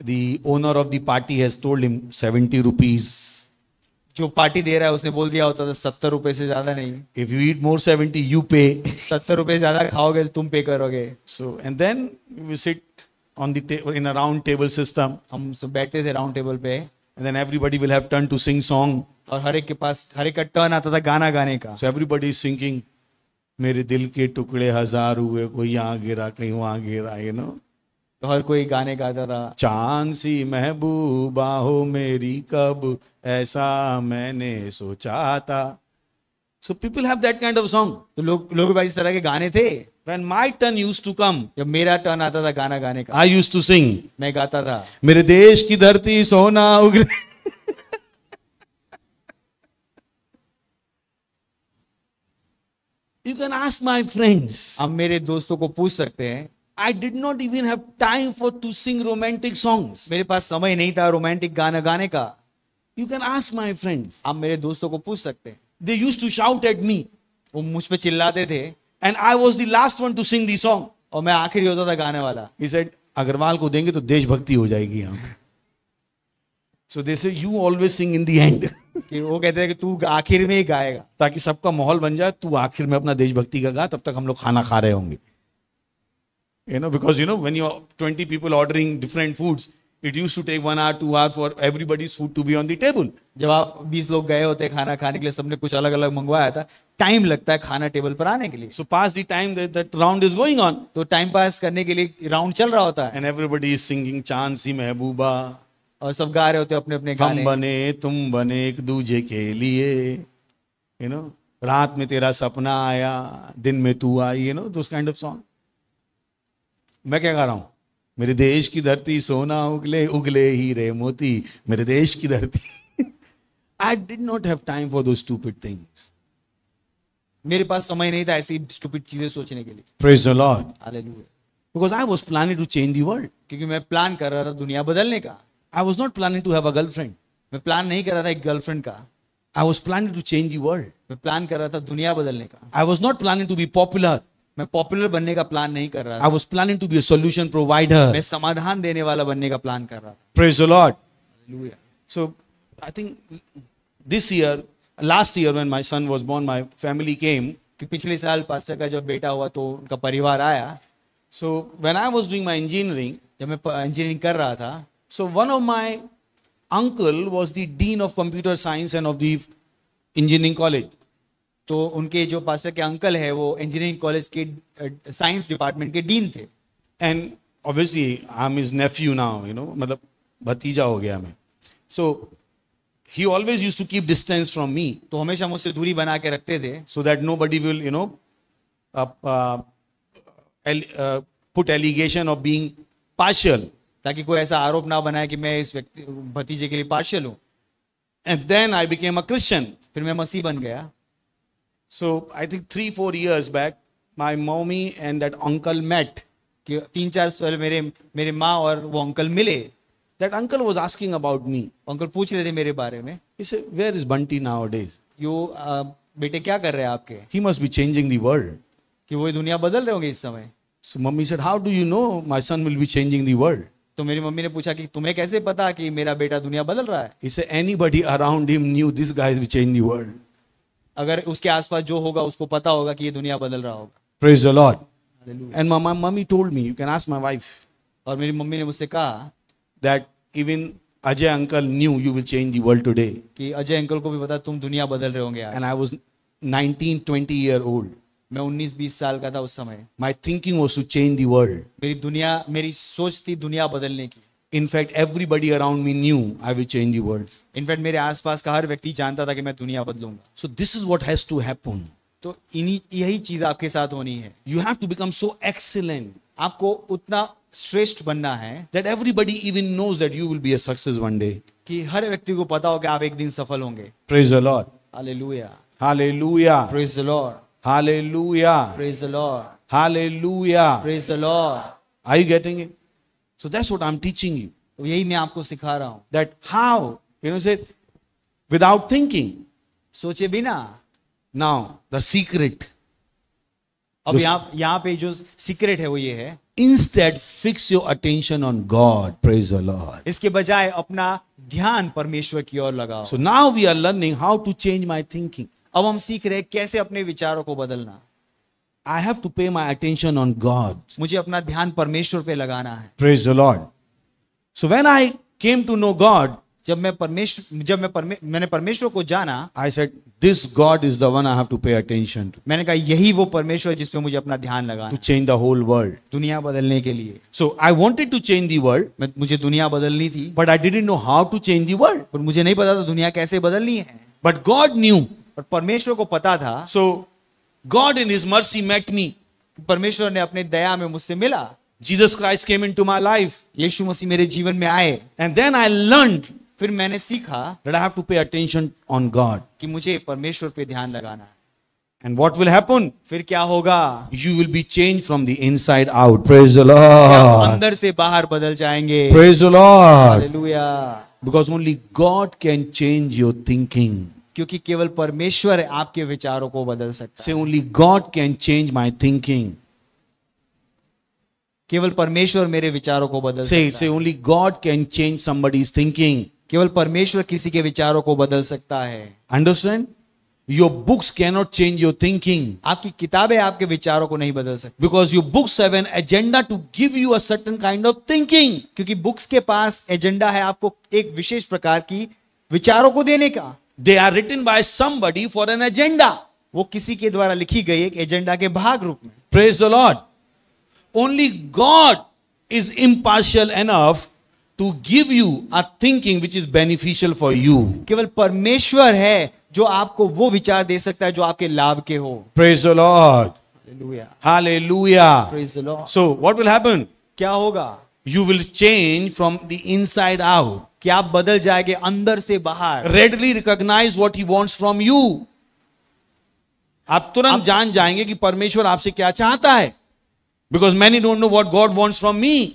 The owner of the party has told him 70 rupees. जो पार्टी दे रहा है उसने बोल दिया होता था 70 रुपए से ज्यादा नहीं। If you eat more 70, you pay. 70 रुपए ज्यादा खाओगे तुम पे करोगे। So, and then we sit on the table in a round table system, हम सब बैठते थे राउंड टेबल पे, and then everybody will have turn to sing song. और हर एक के पास हर एक का टर्न आता था गाना गाने का। So everybody is singing. मेरे दिल के टुकड़े हजार हुए, कोई यहाँ गिरा कहीं वहां गिरा, तो हर कोई गाने गाता था। चांद सी महबूबा हो मेरी कब ऐसा मैंने सोचा था. So people have that kind of song. तो लोगों के पास इस तरह के गाने थे। When my turn used to come, जब मेरा टर्न आता था गाना गाने का, I used to sing. मैं गाता था, मेरे देश की धरती सोना उगले. You can ask my friends. आप मेरे दोस्तों को पूछ सकते हैं, I did not even have time for to sing romantic songs. मेरे पास समय नहीं था रोमांटिक गाना गाने का। You can ask my friends. आप मेरे दोस्तों को पूछ सकते हैं। They used to shout at me, वो मुझ पे चिल्लाते थे and I was the last one to sing the song. और मैं आखिरी होता था गाने वाला। He said, अग्रवाल को देंगे तो देशभक्ति हो जाएगी हम. So they say, you always sing in the end. कि वो कहते हैं कि तू आखिर में ही गाएगा, ताकि सबका माहौल बन जाए, तू आखिर में अपना देशभक्ति का गा, तब तक हम लोग खाना खा रहे होंगे. Because when you're 20 people ordering different foods, it used to take 1 hour, 2 hours for everybody's food to be on the table. जब आप 20 लोग गए होते खाना खाने के लिए, सबने कुछ अलग अलग मंगवाया था, टाइम लगता है खाना टेबल पर आने के लिए। So pass the time that round is going on. तो टाइम पास करने के लिए राउंड चल रहा होता है And everybody is singing चांद सी महबूबा, और सब गा रहे होते अपने अपने हम गाने। बने तुम बने एक दूजे के लिए, रात में तेरा सपना आया, दिन में तू आई, those kind of song. मैं क्या गा रहा हूं? मेरे देश की धरती सोना उगले उगले हीरे मोती, मेरे देश की धरती. I did not have time for those stupid things. मेरे पास समय नहीं था ऐसी स्टूपिड चीजें सोचने के लिए। Praise the Lord. Hallelujah. Because I was planning to change the world. क्योंकि मैं प्लान कर रहा था दुनिया बदलने का। I was not planning to have a girlfriend. मैं प्लान नहीं कर रहा था एक गर्लफ्रेंड का। I was planning to change the world. मैं प्लान कर रहा था दुनिया बदलने का। I was not planning to be popular. मैं पॉपुलर बनने का प्लान नहीं कर रहा I था। was planning to be a solution provider. मैं समाधान देने वाला बनने का प्लान कर रहा था। Praise the Lord. Hallelujah. So I think last year when my son was born, my family came. कि पिछले साल पास्टर का जब बेटा हुआ तो उनका परिवार आया। So when I was doing my engineering, जब मैं इंजीनियरिंग कर रहा था, so one of my uncle was the dean of computer science and of the engineering college. तो उनके जो पास्टर के अंकल है वो इंजीनियरिंग कॉलेज के साइंस डिपार्टमेंट के डीन थे। And obviously I'm his nephew now, मतलब भतीजा हो गया मैं. So he always used to keep distance from me तो हमेशा मुझसे दूरी बना के रखते थे, so that nobody will, put allegation of being partial. ताकि कोई ऐसा आरोप ना बनाए कि मैं इस व्यक्ति भतीजे के लिए पार्शियल हूं। And then I became a Christian. फिर मैं मसीह बन गया। So I think 3-4 years back, my mommy and that uncle met. कि 3-4 साल मेरे माँ और वो अंकल मिले। That uncle was asking about me. Uncle पूछ रहे थे मेरे बारे में, He said, "Where is Bunty nowadays? बेटे क्या कर रहे हैं आपके, He must be changing the world." कि वो दुनिया बदल रहे होंगे इस समय। So mommy said, "How do you know my son will be changing the world?" तो मेरी मम्मी ने पूछा कि तुम्हें कैसे पता कि मेरा बेटा दुनिया बदल रहा है। He said, "Anybody around him knew this guy will change the world." अगर उसके आसपास जो होगा उसको पता होगा कि ये दुनिया बदल रहा होगा। Praise the Lord. Hallelujah. And my mommy told me, you can ask my wife, और मेरी मम्मी ने मुझसे कहा that even Ajay uncle knew you will change the world today. कि अजय अंकल को भी पता तुम दुनिया बदल रहे होंगे आज। And I was 19-20 year old. मैं 19-20 साल का था उस समय। My thinking was to change the world. मेरी सोच थी दुनिया बदलने की। In fact, everybody around me knew I will change the world. In fact मेरे आसपास का हर व्यक्ति जानता था कि मैं दुनिया बदलूंगा। So this is what has to happen. तो यही चीज आपके साथ होनी है। You have to become so excellent आपको उतना श्रेष्ठ बनना है that everybody even knows that you will be a success one day. कि हर व्यक्ति को पता हो कि आप एक दिन सफल होंगे। Praise the Lord. Hallelujah, Hallelujah. Praise the Lord, Hallelujah. Praise the Lord, Hallelujah. Praise the Lord. Are you getting it? So that's what I'm teaching you. तो यही मैं आपको सिखा रहा हूं। That how, say, without thinking. सोचे बिना। Now, the secret. अब यहाँ पे जो सीक्रेट है वो ये है, Instead, fix your attention on God. Praise the Lord. इसके बजाय अपना ध्यान परमेश्वर की ओर लगाओ। So now we are learning how to change my thinking. अब हम सीख रहे हैं कैसे अपने विचारों को बदलना। I have to pay my attention on God. मुझे अपना ध्यान परमेश्वर पे लगाना है। Praise the Lord. So when I came to know God, मैंने परमेश्वर को जाना, I said, this God is the one I have to pay attention to. मैंने कहा यही वो परमेश्वर जिस पे मुझे अपना ध्यान लगाना To है, change the whole world. दुनिया बदलने के लिए। So I wanted to change the world, मुझे दुनिया बदलनी थी, but I didn't know how to change the world. पर मुझे नहीं पता था दुनिया कैसे बदलनी है। But God knew. पर परमेश्वर को पता था। So God in His mercy met me. परमेश्वर ने अपने दया में मुझसे मिला। Jesus Christ came into my life. यीशु मसीह मेरे जीवन में आए। And then I learned फिर मैंने सीखा that I have to pay attention on God. कि मुझे परमेश्वर पे ध्यान लगाना है। And what will happen? फिर क्या होगा? You will be changed from the inside out. Praise the आप Lord. अंदर से बाहर बदल जाएंगे। Praise the Lord. Hallelujah. Because only God can change your thinking. क्योंकि केवल परमेश्वर आपके विचारों को बदल सकता Say है। only God can change my thinking. केवल परमेश्वर मेरे विचारों को बदल Say सकता है। only God can change somebody's thinking. केवल परमेश्वर किसी के विचारों को बदल सकता है। Understand? Your books cannot change your thinking. आपकी किताबें आपके विचारों को नहीं बदल सकती, Because your books have an agenda to give you a certain kind of thinking. क्योंकि बुक्स के पास एजेंडा है आपको एक विशेष प्रकार की विचारों को देने का। They are written by somebody for an agenda. वो किसी के द्वारा लिखी गई एक एजेंडा के भाग रूप में। Praise the Lord. Only God is impartial enough to give you a thinking which is beneficial for you. केवल परमेश्वर है जो आपको वो विचार दे सकता है जो आपके लाभ के हो। Praise the Lord. Hallelujah, Hallelujah. Praise the Lord. So what will happen? क्या होगा? You will change from the inside out. कि आप बदल जाएंगे अंदर से बाहर। Readily recognize what He wants from you. आप तुरंत जान जाएंगे कि परमेश्वर आपसे क्या चाहता है. Because many don't know what God wants from me.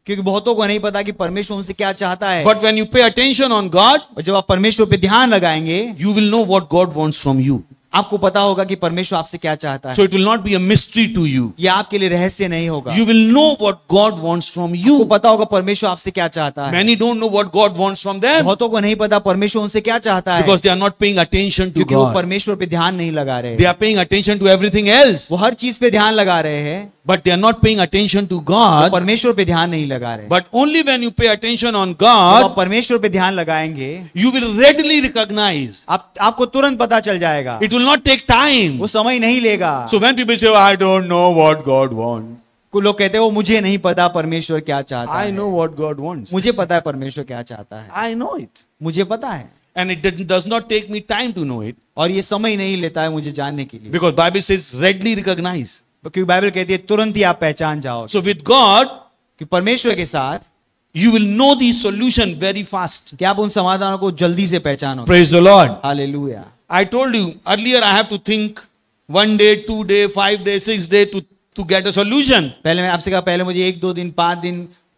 क्योंकि बहुतों को नहीं पता कि परमेश्वर उनसे क्या चाहता है। But when you pay attention on God, और जब आप परमेश्वर पे ध्यान लगाएंगे, you will know what God wants from you. आपको पता होगा कि परमेश्वर आपसे क्या चाहता है। So it will not be a mystery to you. यह आपके लिए रहस्य नहीं होगा। You will know what God wants from आपको you. पता होगा परमेश्वर आपसे क्या चाहता है। Many don't know what God wants from them बहुतों को नहीं पता परमेश्वर उनसे क्या चाहता है, because they are not paying attention to क्योंकि वो God. परमेश्वर पे ध्यान नहीं लगा रहे। They are paying attention to everything else, वो हर चीज पे ध्यान लगा रहे हैं, but they are not paying attention to God. परमेश्वर पे ध्यान नहीं लगा रहे। But only when you pay attention on जब आप God, परमेश्वर पे ध्यान लगाएंगे, you will readily recognize. आपको तुरंत पता चल जाएगा। It will not take time. वो समय नहीं लेगा। So when people say, I don't know what God wants, कुछ लोग कहते हैं वो मुझे नहीं पता परमेश्वर क्या चाहता I है। know what God wants. मुझे पता है परमेश्वर क्या चाहता है, I know it. मुझे पता है, And it does not take me time to know it. और ये समय नहीं लेता है मुझे जानने के लिए, Because Bible says readily recognize. क्योंकि बाइबल कहती है तुरंत ही आप पहचान जाओ So with God, कि परमेश्वर के साथ you will know the solution very fast. कि आप उन समाधानों को जल्दी से पहचानो। Praise the Lord. Hallelujah. I told you earlier I have to think 1 day, 2 day, 5 day, 6 day to get a solution. पहले मैं आपसे कहा, पहले मुझे 1-2 दिन 5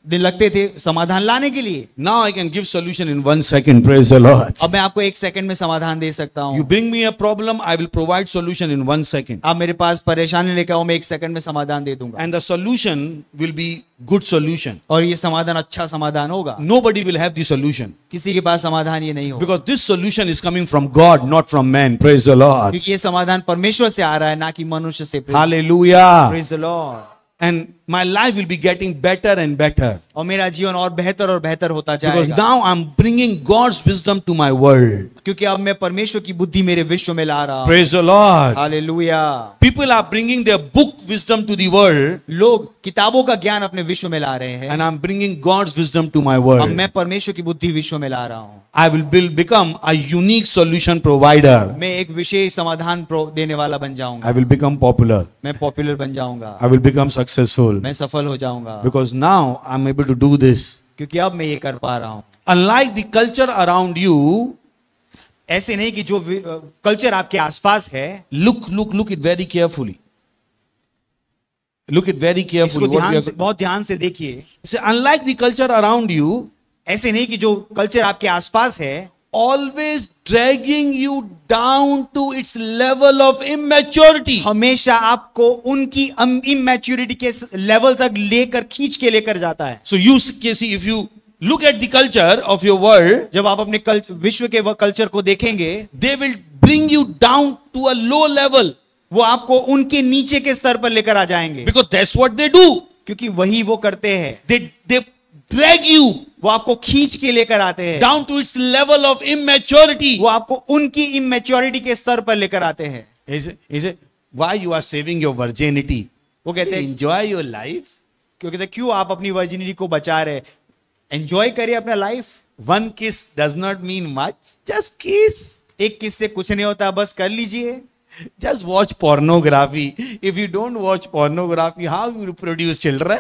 दिन लगते थे समाधान लाने के लिए। Now I can give solution in 1 second. Praise the Lord. अब मैं आपको 1 सेकंड में समाधान दे सकता You हूँ। bring me a problem, I will provide solution in 1 second. आप मेरे पास परेशानी लेकर आओ, मैं 1 सेकंड में समाधान दे दूंगा, And the solution will be good solution. और ये समाधान अच्छा समाधान होगा। Nobody will have the solution. किसी के पास समाधान ये नहीं होगा, Because this solution is coming from God, not from man. Praise the Lord. क्योंकि ये समाधान परमेश्वर से आ रहा है, ना कि मनुष्य से। Hallelujah. Praise the Lord. And my life will be getting better and better. और मेरा जीवन और बेहतर होता Because जाएगा, now I'm bringing God's wisdom to my world. क्योंकि अब मैं परमेश्वर की बुद्धि मेरे विश्व में ला रहा हूँ। Praise the Lord. Hallelujah. People are bringing their book wisdom to the world, लोग किताबों का ज्ञान अपने विश्व में ला रहे हैं, and I'm bringing God's wisdom to my अब world. मैं परमेश्वर की बुद्धि विश्व में ला रहा हूँ। I will become a unique solution provider. मैं एक विशेष समाधान देने वाला बन जाऊंगा, I will become popular. मैं पॉपुलर बन जाऊंगा, I will become successful. मैं सफल हो जाऊंगा, Because now I'm able to do this. क्योंकि अब मैं ये कर पा रहा हूँ। Unlike the culture around you, ऐसे नहीं कि जो कल्चर आपके आसपास है, look it very carefully. Look it very carefully. इसको What we are- बहुत ध्यान से देखिए। See, unlike the culture around you, ऐसे नहीं कि जो कल्चर आपके आसपास है always dragging you down to its level of immaturity. हमेशा आपको उनकी इमैच्योरिटी के लेवल तक लेकर खींच के लेकर जाता है। So you see, if you look at the culture of your world, जब आप अपने विश्व के कल्चर को देखेंगे, they will bring you down to a low level वो आपको उनके नीचे के स्तर पर लेकर आ जाएंगे, because that's what they do. क्योंकि वही वो करते हैं। They drag you वो आपको खींच के लेकर आते हैं, down to its level of immaturity. वो आपको उनकी इमैच्योरिटी के स्तर पर लेकर आते हैं। Is it why you are saving your virginity? वो कहते हैं, Enjoy your life. क्योंकि क्यों आप अपनी वर्जिनिटी को बचा रहे, एंजॉय करिए अपना life. One kiss does not mean much. Just kiss. एक किस से कुछ नहीं होता, बस कर लीजिए। Just watch pornography. If you don't watch pornography, how you produce children?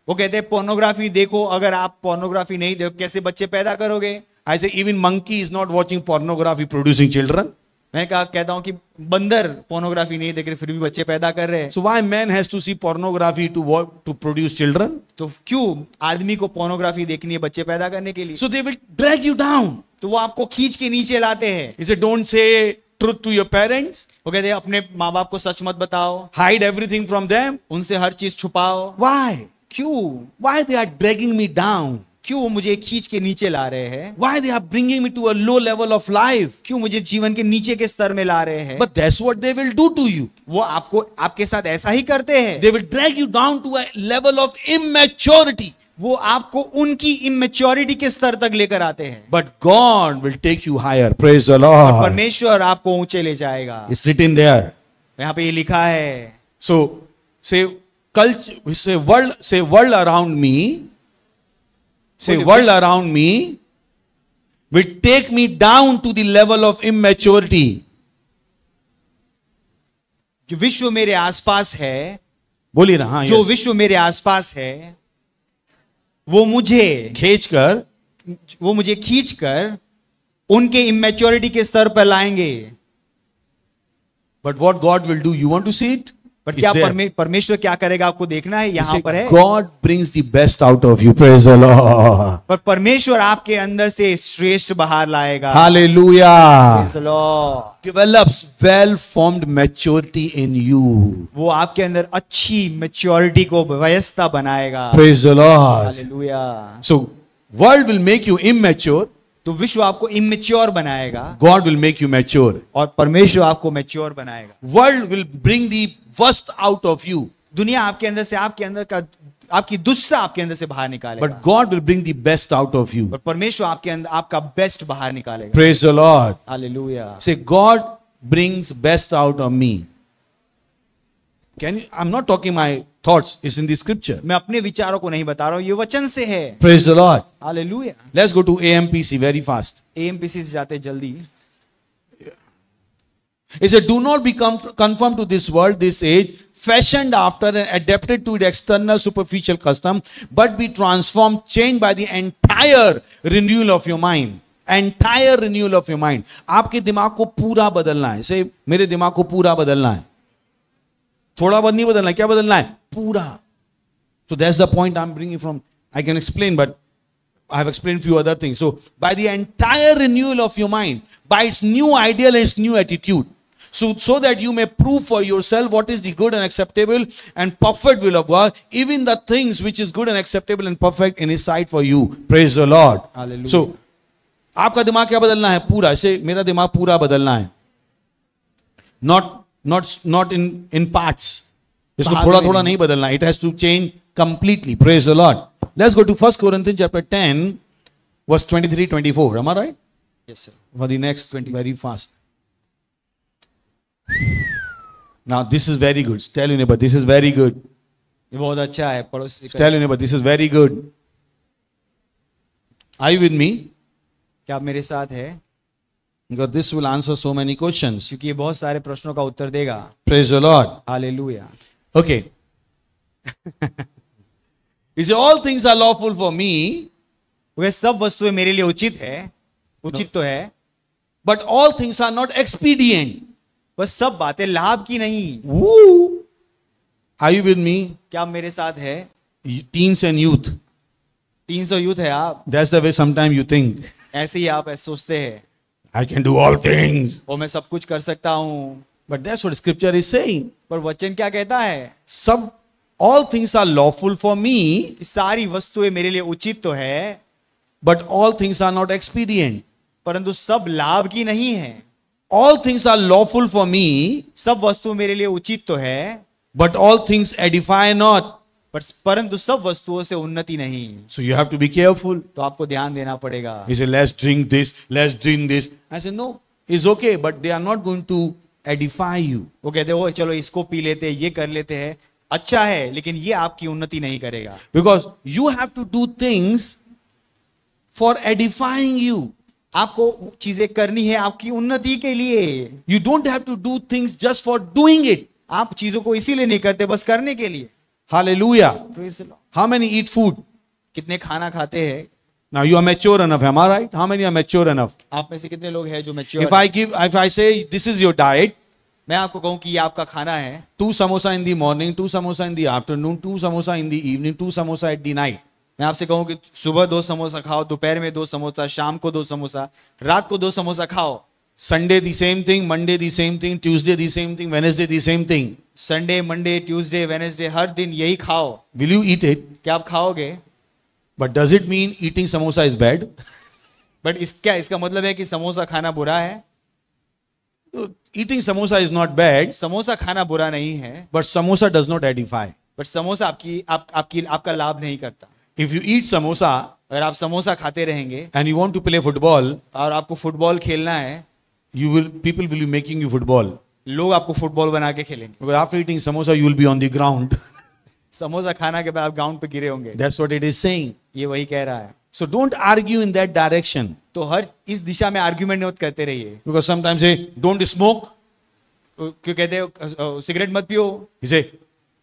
वो कहते हैं पोर्नोग्राफी देखो, अगर आप पोर्नोग्राफी नहीं देखो कैसे बच्चे पैदा करोगे। I say even monkey is not watching pornography producing children. मैं कहता हूं कि बंदर पोर्नोग्राफी नहीं देख रहे फिर भी बच्चे पैदा कर रहे हैं। So why man has to see pornography to produce children? तो क्यों आदमी को पोर्नोग्राफी देखनी है बच्चे पैदा करने के लिए? So they will drag you down. तो वो आपको खींच के नीचे लाते हैं। He said, don't say truth to your parents. वो कहते हैं अपने माँ बाप को सच मत बताओ, Hide everything from them. उनसे हर चीज छुपाओ। Why? क्यों? Why they are dragging me down? क्यों वो मुझे खींच के नीचे ला रहे हैं? Why they are bringing me to a low level of life? क्यों मुझे जीवन के नीचे के स्तर में ला रहे हैं? But that's what they will do to you. वो आपको आपके साथ ऐसा ही करते हैं। They will drag you down to a level of immaturity. वो आपको उनकी इमेच्योरिटी के स्तर तक लेकर आते हैं। But God will take you higher. Praise the और Lord. परमेश्वर आपको ऊंचे ले जाएगा। It's written there. यहाँ पे ये लिखा है। So say culture, say world around me. Say world around me will take me down to the level of immaturity. जो विश्व मेरे आसपास है, बोलिए ना, हाँ, जो yes. विश्व मेरे आसपास है, वो मुझे खींचकर उनके इमेच्योरिटी के स्तर पर लाएंगे। But what God will do, you want to see it? पर It's क्या there. परमेश्वर क्या करेगा आपको देखना है? You यहाँ say, पर है। God brings the best out of you. Praise the Lord. पर परमेश्वर आपके अंदर से श्रेष्ठ बाहर लाएगा। Hallelujah. Praise the Lord। Develops well-formed maturity in you. वो आपके अंदर अच्छी मैच्योरिटी को व्यवस्था बनाएगा। Praise the Lord. Hallelujah. So world will make you immature. तो विश्व आपको इमेच्योर बनाएगा God will make you mature. और परमेश्वर आपको मैच्योर बनाएगा। World will bring the worst out of you. दुनिया आपके अंदर से आपकी दुष्टता आपके अंदर से बाहर निकालेगा। But God will bring the best out of you. और परमेश्वर आपके अंदर आपका बेस्ट बाहर निकालेगा। Praise the Lord. Hallelujah. Say, God brings best out of me. Can you? I'm not talking my thoughts. It's in the scripture. मैं अपने विचारों को नहीं बता रहा हूं, ये वचन से है। Praise the Lord. Hallelujah. Let's go to AMPC very fast. AMPC से जाते जल्दी। It said, do not become conformed to this world, this age, fashioned after and adapted to its external superficial custom, but be transformed, changed by the entire renewal of your mind. Entire renewal of your mind. आपके दिमाग को पूरा बदलना है। से मेरे दिमाग को पूरा बदलना है, थोड़ा बहुत नहीं बदलना है, क्या बदलना है? पूरा। So that's the point I'm bringing from. I can explain, but I have explained few other things. So by the entire renewal of your mind, by its new ideal and its new attitude, so that you may prove for yourself what is the good and acceptable and perfect will of God, even the things which is good and acceptable and perfect in His sight for you. Praise the Lord. Hallelujah. So आपका दिमाग क्या बदलना है? पूरा। ऐसे मेरा दिमाग पूरा बदलना है, not in parts. इसको थोड़ा थोड़ा नहीं बदलना. It has to change completely. Praise the Lord. Let's go to 1 Corinthians chapter 10 verse 23-24. Am I right? Yes, sir. For the next 20 very fast. Now this is very good. Tell your neighbor, this is very good. ये बहुत अच्छा है। पड़ोसी Tell your neighbor, this is very good. Are you with me? क्या आप मेरे साथ है? Because this will answer so many questions. क्योंकि ये बहुत सारे प्रश्नों का उत्तर देगा। Praise the Lord. Hallelujah. Okay. He said, all things are lawful for me, वे सब वस्तुएं मेरे लिए उचित है, उचित तो है, but all things are not expedient. बस सब बातें लाभ की नहीं। Woo! Are you with me? क्या आप मेरे साथ है? Teens and youth. 300 यूथ है आप। That's the way sometimes you think. ऐसे ही आप ऐसे सोचते हैं, I can do all things. और मैं सब कुछ कर सकता हूं। But that's what scripture is saying. पर वचन क्या कहता है? All things are lawful for me, कि सारी वस्तुएं मेरे लिए उचित तो है, but all things are not expedient. परंतु सब लाभ की नहीं है। All things are lawful for me, सब वस्तु मेरे लिए उचित तो है, but all things edify not. परंतु सब वस्तुओं से उन्नति नहीं। So you have to be careful. तो आपको ध्यान देना पड़ेगा। He said, let's drink this, let's drink this. I said, no, it's okay, but they are not going to edify you. वो कहते हो चलो इसको पी लेते हैं, ये कर लेते हैं, अच्छा है, लेकिन ये आपकी उन्नति नहीं करेगा। Because you have to do things for edifying you. आपको चीजें करनी है आपकी उन्नति के लिए। You don't have to do things just for doing it. आप चीजों को इसीलिए नहीं करते, बस करने के लिए। Hallelujah. Praise the Lord. How many eat food? कितने खाना खाते हैं? Now you are mature enough, am I right? How many are mature enough? आप में से कितने लोग हैं जो mature? If I say this is your diet, मैं आपको कहूं कि ये आपका खाना है, 2 samosa in the morning, 2 samosa in the afternoon, 2 samosa in the evening, 2 samosa at the night. मैं आपसे कहूं कि सुबह 2 समोसा खाओ, दोपहर में 2 समोसा, शाम को 2 समोसा, रात को 2 समोसा खाओ। Sunday the same thing, Monday the same thing, Tuesday the same thing, Wednesday the same thing. Sunday, Monday, Tuesday, Wednesday, हर दिन यही खाओ। Will you eat it? क्या आप खाओगे? But does it mean eating samosa is bad? But इसका मतलब है कि समोसा खाना बुरा है? Eating samosa is not bad, samosa खाना बुरा नहीं है, but samosa does not edify. But samosa आपका लाभ नहीं करता। If you eat samosa अगर आप समोसा खाते रहेंगे and you want to play football, और आपको फुटबॉल खेलना है, people will be making you football. लोग आपको फुटबॉल बना के खेलेंगे। Because after eating samosa, you will be on the ground. Samosa खाना के बाद आप ग्राउंड पे गिरे होंगे। That's what it is saying. ये वही कह रहा है। So don't argue in that direction. तो हर इस दिशा में आर्ग्यूमेंट मत करते रहिए। Because sometimes say, don't smoke. क्यों कहते हो सिगरेट मत पियो? He say,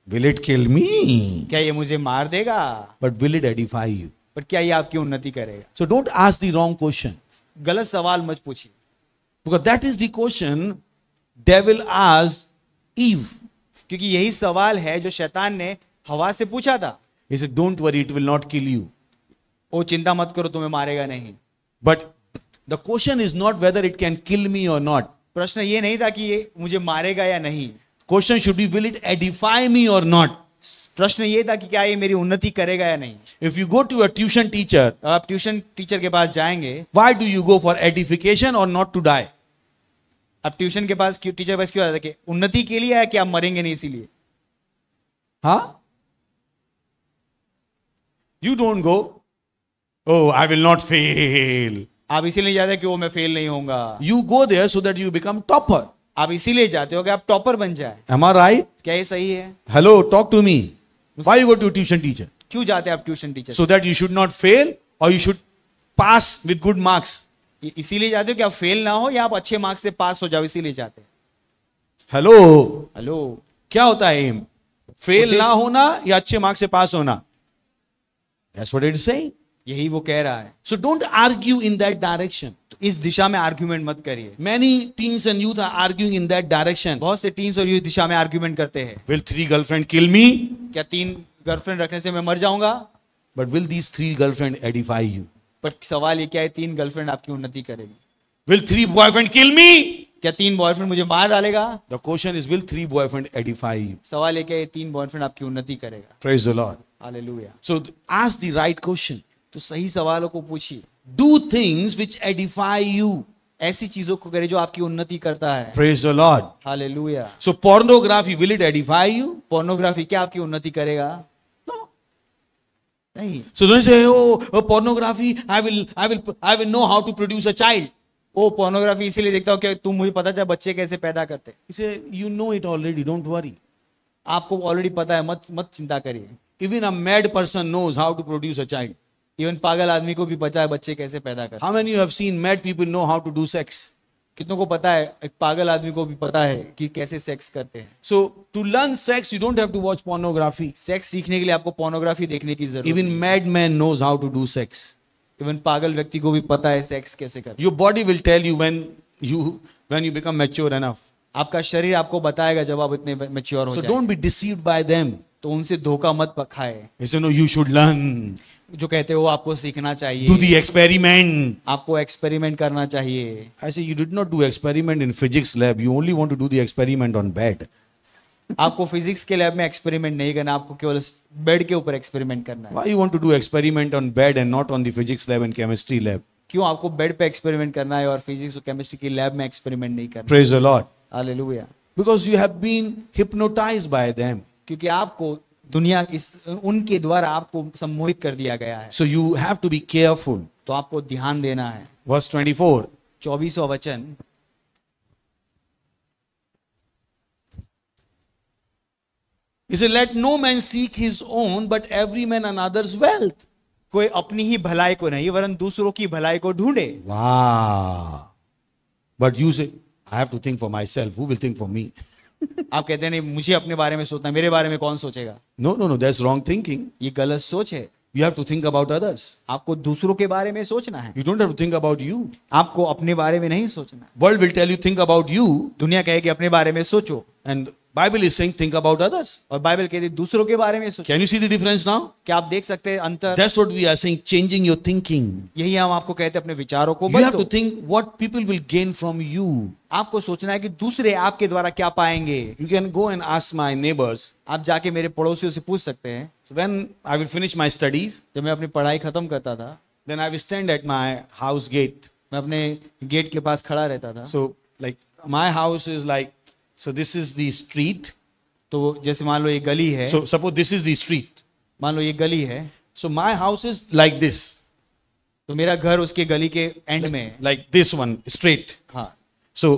will it kill me? क्या ये मुझे मार देगा? But will it edify you? पर क्या ये आपकी उन्नति करेगा? So don't ask the wrong question. गलत सवाल मत पूछिए। Because that is the question devil asked Eve. क्योंकि यही सवाल है जो शैतान ने हवा से पूछा था। He said, don't worry, it will not kill you. ओ चिंता मत करो, तुम्हें मारेगा नहीं। But the question is not whether it can kill me or not. प्रश्न ये नहीं था कि ये मुझे मारेगा या नहीं। Question should be, will it edify me or not? प्रश्न ये था कि क्या ये मेरी उन्नति करेगा या नहीं। If you go to a tuition teacher, आप ट्यूशन टीचर के पास जाएंगे, why do you go for edification or not to die? आप ट्यूशन के पास टीचर के पास क्यों आते कि उन्नति के लिए है कि आप मरेंगे नहीं इसीलिए? Huh? You don't go, oh, I will not fail. आप इसीलिए नहीं जाते कि वो मैं फेल नहीं होऊंगा। You go there so that you become topper. आप इसीलिए जाते हो कि आप टॉपर बन जाए। Am I right? क्या ये सही है? Hello, talk to me. Why you go to tuition teacher? क्यों जाते हैं आप tuition teacher? So that you should not fail or you should pass with good marks. इसीलिए जाते हो कि आप फेल ना हो या आप अच्छे मार्क्स से पास हो जाओ, इसीलिए जाते हैं। Hello. हेलो, क्या होता है एम? फेल उद्देश्य- ना होना या अच्छे मार्क्स से पास होना? That's what it is saying. यही वो कह रहा है। So don't argue in that direction. तो इस दिशा में आर्ग्यूमेंट मत करिए। Many teens and youth are arguing in that direction. बहुत से टीन्स और यूथ दिशा में आर्ग्यूमेंट करते हैं। Will 3 girlfriend kill me? क्या 3 गर्लफ्रेंड रखने से मैं मर जाऊंगा? But will these 3 girlfriend edify you? पर सवाल ये क्या है, 3 गर्लफ्रेंड आपकी उन्नति करेगी? Will 3 boyfriend kill me? क्या 3 बॉयफ्रेंड मुझे मार डालेगा? The question is, will 3 boyfriend edify you? सवाल ये क्या है, 3 बॉयफ्रेंड आपकी उन्नति करेगा? Praise the Lord. Hallelujah. So ask the right question. तो सही सवालों को पूछिए। Do things which edify you. ऐसी चीजों को करें जो आपकी उन्नति करता है। Praise the Lord. Hallelujah. So pornography, will it edify you? Pornography क्या आपकी उन्नति करेगा? No. नहीं। So don't say, oh, pornography, I will know how to produce a child. वो पोर्नोग्राफी इसीलिए देखता हूँ कि तुम मुझे पता है बच्चे कैसे पैदा करते हैं। He say, you know it already, don't worry. आपको ऑलरेडी पता है, मत चिंता करिए। Even a mad person knows how to produce a child. Even पागल आदमी को भी पता है बच्चे कैसे पैदा करते हैं। How many you have seen mad people know how to do sex? कितनों को पता है, एक पागल आदमी को भी पता है कि कैसे सेक्स करते हैं। So to learn sex, you don't have to watch pornography. Sex सीखने के लिए आपको पोर्नोग्राफी देखने की जरूरत Even नहीं। mad man knows how to do sex. Even पागल व्यक्ति को भी पता है सेक्स कैसे करते हैं। Your body will tell you when you become mature enough. आपका शरीर आपको बताएगा जब आप इतने मैच्योर हो So जाए। don't be deceived by them. तो उनसे धोखा मत खाए। They say, no, you should learn. जो कहते हो आपको सीखना चाहिए, Do the experiment. आपको एक्सपेरिमेंट करना चाहिए। I say, you did not do experiment in physics lab. You only want to do the experiment on bed. आपको फिजिक्स के लैब में एक्सपेरिमेंट नहीं करना, आपको केवल बेड के ऊपर एक्सपेरिमेंट करना है। Why you want to do experiment on bed and not on the physics lab and chemistry lab? क्यों आपको बेड पे एक्सपेरिमेंट करना है और फिजिक्स और केमिस्ट्री की लैब में एक्सपेरिमेंट नहीं करना? Praise the Lord. Hallelujah. Because you have been hypnotized by them. क्योंकि आपको दुनिया उनके द्वारा आपको सम्मोहित कर दिया गया है। So you have to be careful. तो आपको ध्यान देना है। Verse 24. 24वां वचन, He said, let no man seek his own, but every man another's wealth. कोई अपनी ही भलाई को नहीं वरन दूसरों की भलाई को ढूंढे। Wow. But you say, I have to think for myself. Who will think for me? आप कहते हैं नहीं, मुझे अपने बारे में सोचना, मेरे बारे में कौन सोचेगा? No, that's wrong thinking. ये गलत सोच है। You have to think about others. आपको दूसरों के बारे में सोचना है, You don't have to think about you. आपको अपने बारे में नहीं सोचना। World will tell you think about you, दुनिया कहेगी अपने बारे में सोचो, and Bible is saying think about others. और बाइबल कहती है दूसरों के बारे में सोचो। Can you see the difference now? क्या आप देख सकते हैं अंतर? That's what we are saying, changing your thinking. यही हम आपको कहते हैं अपने विचारों को You have to बदलो। think what people will gain from you. आपको सोचना है कि दूसरे आपके द्वारा क्या पाएंगे। You can go and ask my neighbors. आप जाके मेरे पड़ोसियों से पूछ सकते हैं। So when I will finish my studies, जब मैं अपनी पढ़ाई खत्म करता था, then I will stand at my house gate. मैं अपने गेट के पास खड़ा रहता था। So like my house is like, so this is the street. तो जैसे मान लो ये गली है, So suppose this is the street. मान लो ये गली है, So my house is like this, तो मेरा घर उसके गली के एंड में है। like this one, straight. हाँ, So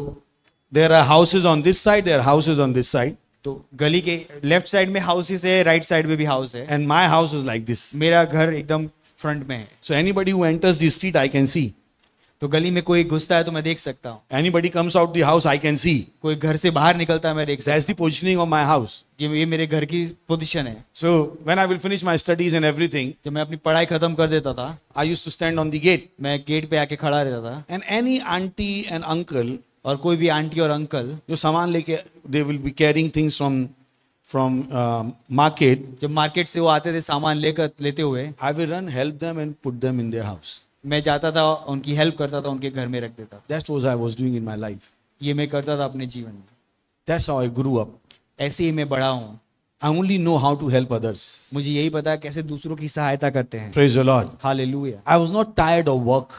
there are houses on this side, there are houses on this side, तो गली के लेफ्ट साइड में हाउसेस है, राइट साइड में भी हाउस है। and my house is like this. मेरा घर एकदम फ्रंट में है। So anybody who enters the street, I can see. तो गली में कोई घुसता है तो मैं देख सकता हूँ, Anybody comes out the house, I can see. कोई घर से बाहर निकलता है मैं देख सकता That's the positioning of my house. हूँ। ये मेरे घर की पोजीशन है। So when I will finish my studies and everything, जब मैं अपनी पढ़ाई खत्म कर देता था, I used to stand on the gate, मैं गेट पे आके खड़ा रहता था, and any auntie and uncle, और कोई भी आंटी और अंकल जो सामान लेके, they will be carrying things from market. जब मार्केट से वो आते थे सामान लेते हुए, I will run, help them, and put them in their house. मैं जाता था, उनकी हेल्प करता था, उनके घर में रख देता था। That's what I was doing in my life. ये मैं करता था अपने जीवन में। That's how I grew up. ऐसे ही मैं बड़ा हूँ। I only know how to help others. मुझे यही पता है कैसे दूसरों की सहायता करते हैं। Praise the Lord. Hallelujah. I was not tired of work.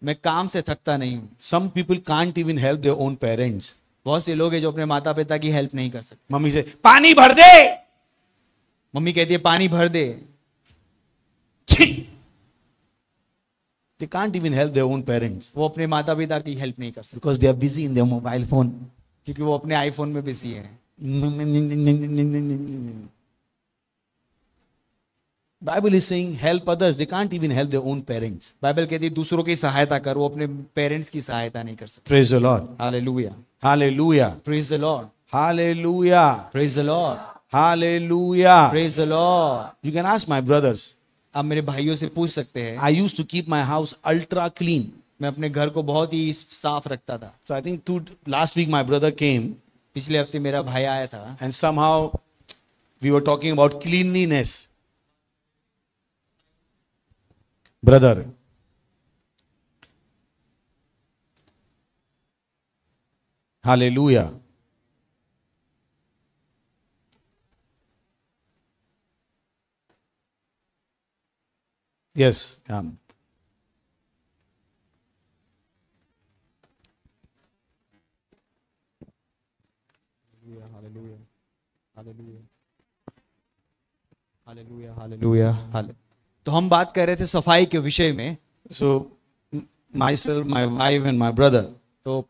मैं काम से थकता नहीं हूँ। Some people can't even help their own parents. बहुत से लोग हैं जो अपने माता पिता की हेल्प नहीं कर सकते। मम्मी से पानी भर दे, मम्मी कहती है पानी भर दे, they can't even help their own parents वो अपने माता पिता की हेल्प नहीं कर सकते because they are busy in their mobile phone. क्योंकि वो अपने आईफोन में बिजी है। Bible is saying help others. They can't even help their own parents. Bible कहती है दूसरों की सहायता कर, वो अपने पेरेंट्स की सहायता नहीं कर सकते। Praise the Lord. Hallelujah, Hallelujah. Praise the Lord, Hallelujah. Praise the Lord, Hallelujah. Praise the Lord. You can ask my brothers. आप मेरे भाइयों से पूछ सकते हैं, I used to keep my house ultra clean. मैं अपने घर को बहुत ही साफ रखता था। So I think last week my brother came पिछले हफ्ते मेरा भाई आया था, and somehow we were talking about cleanliness. Brother. Hallelujah. Yes. Hallelujah, hallelujah, hallelujah. तो हम बात कर रहे थे सफाई के विषय में। So myself, my wife and my brother, तो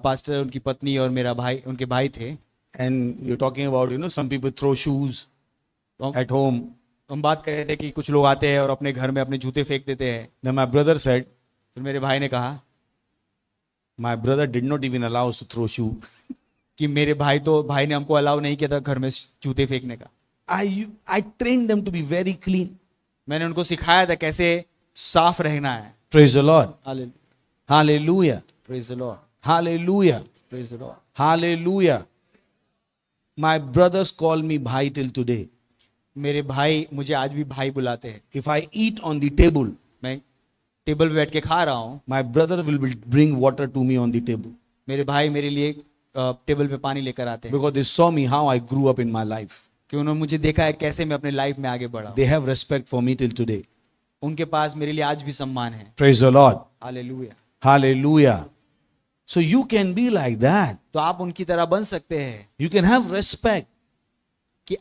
पास्टर, उनकी पत्नी और मेरा भाई, उनके भाई थे। and you're talking about, some people throw shoes तो at home. हम बात कर रहे थे कि कुछ लोग आते हैं और अपने घर में अपने जूते फेंक देते हैं। Then my brother said, फिर मेरे भाई ने कहा my brother did not even allow us to throw shoe. कि मेरे भाई ने हमको अलाउ नहीं किया था घर में जूते फेंकने का। I trained them to be very clean. मैंने उनको सिखाया था कैसे साफ रहना है। Praise the Lord. Hallelujah, Hallelujah. Praise the Lord, Hallelujah. Praise the Lord. Hallelujah. My brothers call me bhai till today. मेरे भाई मुझे आज भी भाई बुलाते हैं। If I eat on the table, मैं टेबल पे बैठ के खा रहा हूँ, my brother will bring water to me on the table. मेरे भाई मेरे लिए टेबल पे पानी लेकर आते हैं, Because they saw me how I grew up in my life. कि उन्होंने मुझे देखा है कैसे मैं अपने लाइफ में आगे बढ़ा। They have respect for me till today. उनके पास मेरे लिए आज भी सम्मान है। Praise the Lord. Hallelujah. Hallelujah. So you can be like that. तो आप उनकी तरह बन सकते हैं You can have respect. कि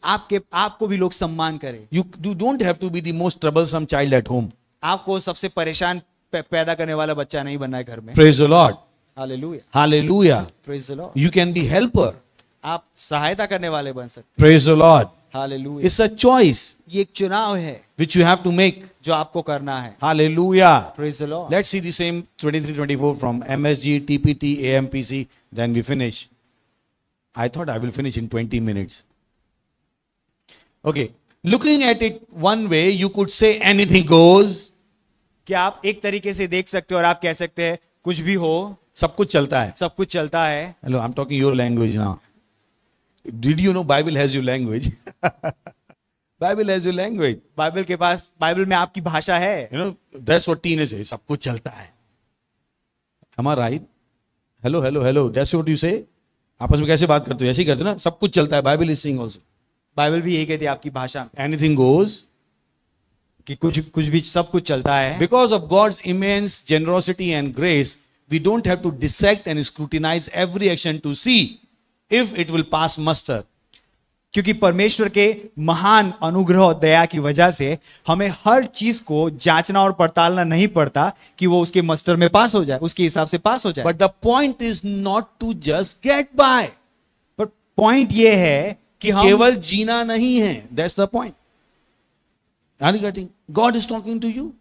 आपको भी लोग सम्मान करें। You don't have to be the most troublesome child at home. आपको सबसे परेशान पैदा करने वाला बच्चा नहीं बनना है घर में। Praise the Lord. Hallelujah, Hallelujah. Praise the Lord. You can be helper. आप सहायता करने वाले बन सकते Praise the Lord. हैं। हालेलुया। It's a choice ये एक चुनाव है which you have to make. जो आपको करना है। Hallelujah. Praise the Lord. Let's see the same 23-24 from MSG, TPT, AMPC. Then we finish. I thought I will finish in 20 minutes. Okay. Looking at it one way, you could say anything goes. क्या आप एक तरीके से देख सकते हो और आप कह सकते हैं कुछ भी हो, सब कुछ चलता है. सब कुछ चलता है। Hello, I'm talking your language now. Did you know Bible has your language? Bible has your language. Bible में आपकी भाषा है। That's what teenagers say. सब कुछ चलता है. Am I right? Hello. That's what you say. आपस में कैसे बात करते हो? ऐसे ही करते हो ना? सब कुछ चलता है. Bible is saying also. Bible भी यही कहती है आपकी भाषा में Anything goes. कि कुछ भी सब कुछ चलता है। Because of God's immense generosity and grace, we don't have to dissect and scrutinize every action to see if it will pass muster. क्योंकि परमेश्वर के महान अनुग्रह और दया की वजह से हमें हर चीज को जांचना और पड़तालना नहीं पड़ता कि वो उसके मस्टर में पास हो जाए, उसके हिसाब से पास हो जाए। But the point is not to just get by. पर पॉइंट ये है कि हम केवल जीना नहीं है. That's the point. Are you getting? God is talking to you.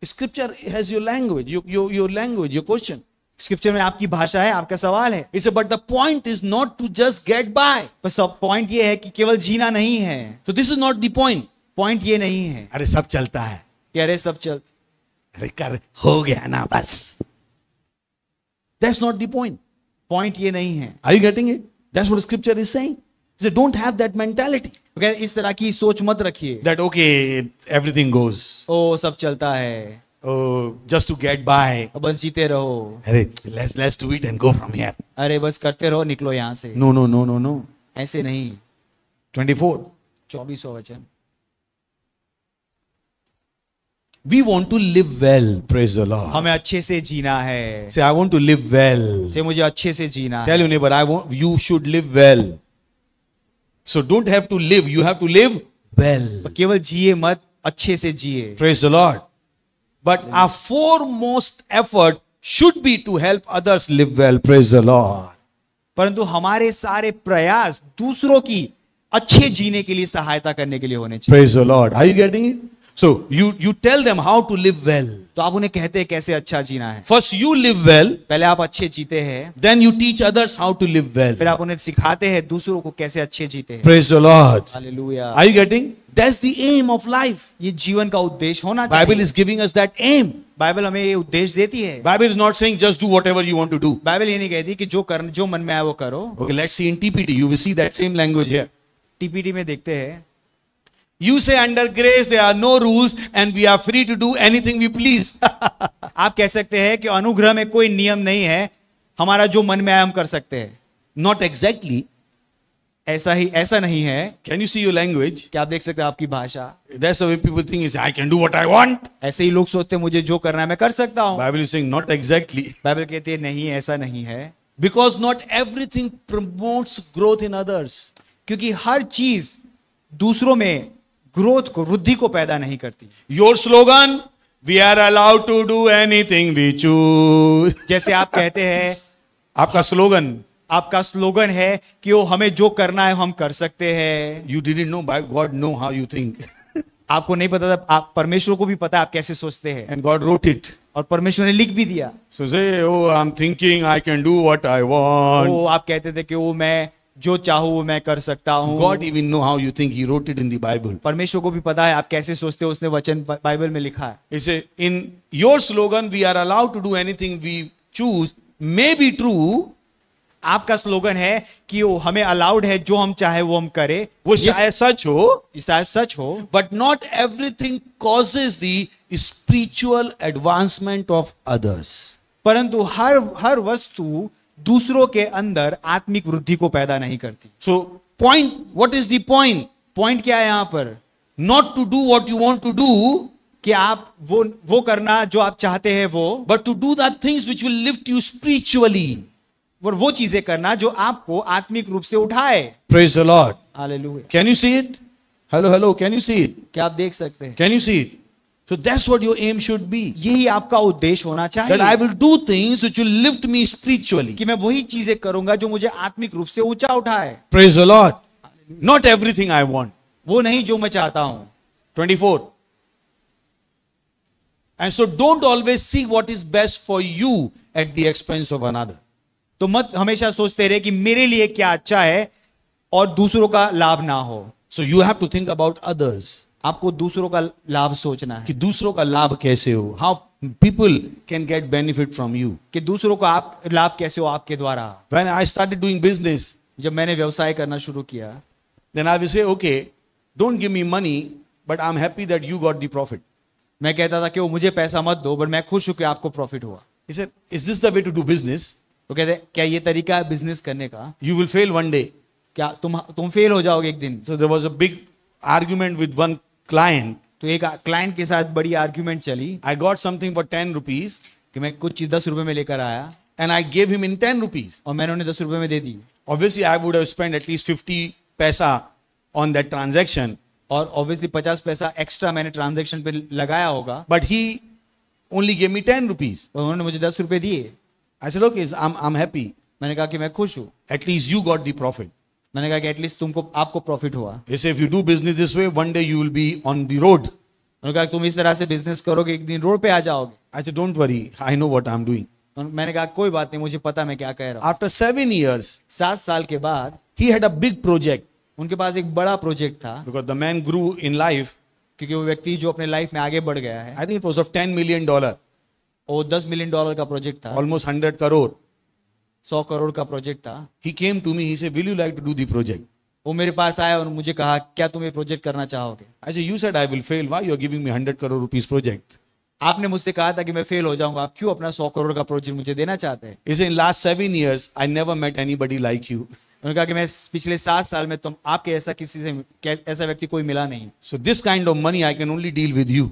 Scripture has your language, your language, your question. Scripture में आपकी भाषा है, आपका सवाल है। He said, but the point is not to just get by. पर सब point ये है कि केवल जीना नहीं है। So this is not the point. Point ये नहीं है अरे सब चलता है. कि अरे सब चल, अरे कर हो गया ना बस. That's not the point. Point ये नहीं है। Are you getting it? That's what Scripture is saying. He said, don't have that mentality. इस तरह की सोच मत रखिए। That okay, everything goes. ओ सब चलता है, Oh, just to get by. बस जीते रहो। अरे let's do it and go from here. अरे बस करते रहो, निकलो यहाँ से। No. ऐसे नहीं। 24. 24वां वचन। We want to live well. Praise the Lord. हमें अच्छे से जीना है। Say, I want to live well. से मुझे अच्छे से जीना है। Tell your neighbor, you should live well. So don't have to live, you have to live well. केवल जिए मत, अच्छे से जिए। Praise the Lord. But our foremost effort should be to help others live well. Praise the Lord. परंतु हमारे सारे प्रयास दूसरों की अच्छे जीने के लिए सहायता करने के लिए होने चाहिए। Praise the Lord. Are you getting it? So you tell them how to live well. तो आप उन्हें कहते हैं कैसे अच्छा जीना है। First you live well, पहले आप अच्छे जीते हैं, then you teach others how to live well. फिर आप उन्हें सिखाते हैं दूसरों को कैसे अच्छे जीते हैं। Praise the Lord. Hallelujah. Are you getting? That's the aim of life. ये जीवन का उद्देश्य होना Bible चाहिए। is giving us that aim. Bible हमें ये उद्देश्य देती है। Bible is not saying just do whatever you want to do. Bible ये नहीं कहती कि जो मन में आए वो करो। Okay, let's see in TPT. You will see that same language here. TPT में देखते हैं, You say under grace there are no rules and we are free to do anything we please. आप कह सकते हैं कि अनुग्रह में कोई नियम नहीं है, हमारा जो मन में आए हम कर सकते हैं। Not exactly. ऐसा नहीं है। Can you see your language? क्या आप देख सकते हैं आपकी भाषा? That's the way people think is I can do what I want. ऐसे ही लोग सोचते हैं मुझे जो करना है मैं कर सकता हूं। Bible is saying not exactly. Bible कहती है नहीं, ऐसा नहीं है, Because not everything promotes growth in others. क्योंकि हर चीज दूसरों में ग्रोथ को, वृद्धि को पैदा नहीं करती। Your slogan, we are allowed to do anything we choose. जैसे आप कहते हैं, आपका स्लोगन, आपका स्लोगन है कि वो हमें जो करना है हम कर सकते हैं। you didn't know, by God know how you think. आपको नहीं पता था, आप परमेश्वर को भी पता है आप कैसे सोचते हैं, And God wrote it. और परमेश्वर ने लिख भी दिया। So say, oh, I'm thinking I can do what I want. वो आप कहते थे कि वो मैं जो चाहूं वो मैं कर सकता हूं। God even know how you think. He wrote it in the Bible. परमेश्वर को भी पता है आप कैसे सोचते हो, उसने वचन बाइबल में लिखा है। He said, in your slogan, we are allowed to do anything we choose, may be true. आपका स्लोगन है कि वो हमें अलाउड है, जो हम चाहे वो हम करें। वो ये शायद सच हो, शायद सच हो, but not everything causes the spiritual advancement of others. परंतु हर वस्तु दूसरों के अंदर आत्मिक वृद्धि को पैदा नहीं करती। So, what is the point? Point क्या है यहाँ पर? Not to do what you want to do, कि आप वो करना जो आप चाहते हैं but to do the things which will lift you spiritually. और वो चीजें करना जो आपको आत्मिक रूप से उठाए। Praise the Lord. Hallelujah. Can you see it? Hello, can you see it? क्या आप देख सकते हैं? Can you see it? So that's what your aim should be. यही आपका उद्देश्य होना That I चाहिए will do things which will lift me spiritually. कि मैं वही चीजें करूंगा जो मुझे आत्मिक रूप से ऊंचा उठाए। Praise the Lord. Not everything I want. वो नहीं जो मैं चाहता हूं। 24. And so don't always seek what is best for you at the expense of another. तो मत हमेशा सोचते रहे कि मेरे लिए क्या अच्छा है और दूसरों का लाभ ना हो। So you have to think about others. आपको दूसरों का लाभ सोचना है कि दूसरों का लाभ कैसे हो. How people can get benefit from you. कि दूसरों का आप लाभ कैसे हो आपके द्वारा। When I started doing business, जब मैंने व्यवसाय करना शुरू किया, then I will say, okay, don't give me money, but I'm happy that you got the profit. मैं कहता था कि वो मुझे पैसा मत दो, पर मैं खुश हूं कि आपको प्रॉफिट हुआ। He said, is this the way to do business? तो कहते क्या ये तरीका है बिजनेस करने का? You will fail one day. क्या तुम फेल हो जाओगे एक दिन। So there was a big argument with one client. तो एक क्लाइंट के साथ बड़ी आर्ग्यूमेंट चली I got something for 10 rupees कि मैं कुछ चीज 10 रुपए में लेकर आया and I gave him in 10 rupees. और मैंने उन्हें 10 रुपए में दे दी। Obviously, I would have spent at least 50 paisa on that transaction. और ऑब्वियसली 50 पैसा एक्स्ट्रा मैंने ट्रांजैक्शन पे लगाया होगा, But he only gave me 10 rupees. और उन्होंने मुझे 10 रुपए दिए। I said, okay, I'm happy. मैंने कहा कि मैं खुश हूँ। At least you got the profit. मैंने कहा कि एटलीस्ट आपको प्रॉफिट हुआ। He said, if you do business this way, one day you will be on the road. उन्होंने कहा तुम इस तरह से बिजनेस करोगे एक दिन रोड पे आ जाओगे। I said, don't worry, I know what I'm doing. और मैंने कहा कोई बात नहीं, मुझे पता मैं क्या कह रहा हूँ। After 7 years, 7 साल के बाद he had a big project उनके पास एक बड़ा प्रोजेक्ट था, because the man grew in life. क्योंकि वो व्यक्ति जो अपने लाइफ में आगे बढ़ गया है, I think it was of $10 million, वो $10 मिलियन का प्रोजेक्ट था, almost 100 crore. 100 करोड़ का प्रोजेक्ट था। He came to me, he said, will you like to do the project? वो मेरे पास आया और मुझे कहा क्या तुम ये प्रोजेक्ट करना चाहोगे? I said, you said I will fail. Why you are giving me 100 crore rupees project? आपने मुझसे कहा था कि मैं फेल हो जाऊंगा, आप क्यों अपना 100 करोड़ का प्रोजेक्ट मुझे देना चाहते हैं? He said, in last 7 years, I never met anybody like you. उन्होंने कहा कि मैं पिछले 7 साल में तुम आपके ऐसा किसी से ऐसा व्यक्ति कोई मिला नहीं। So this kind of money I can only deal with you.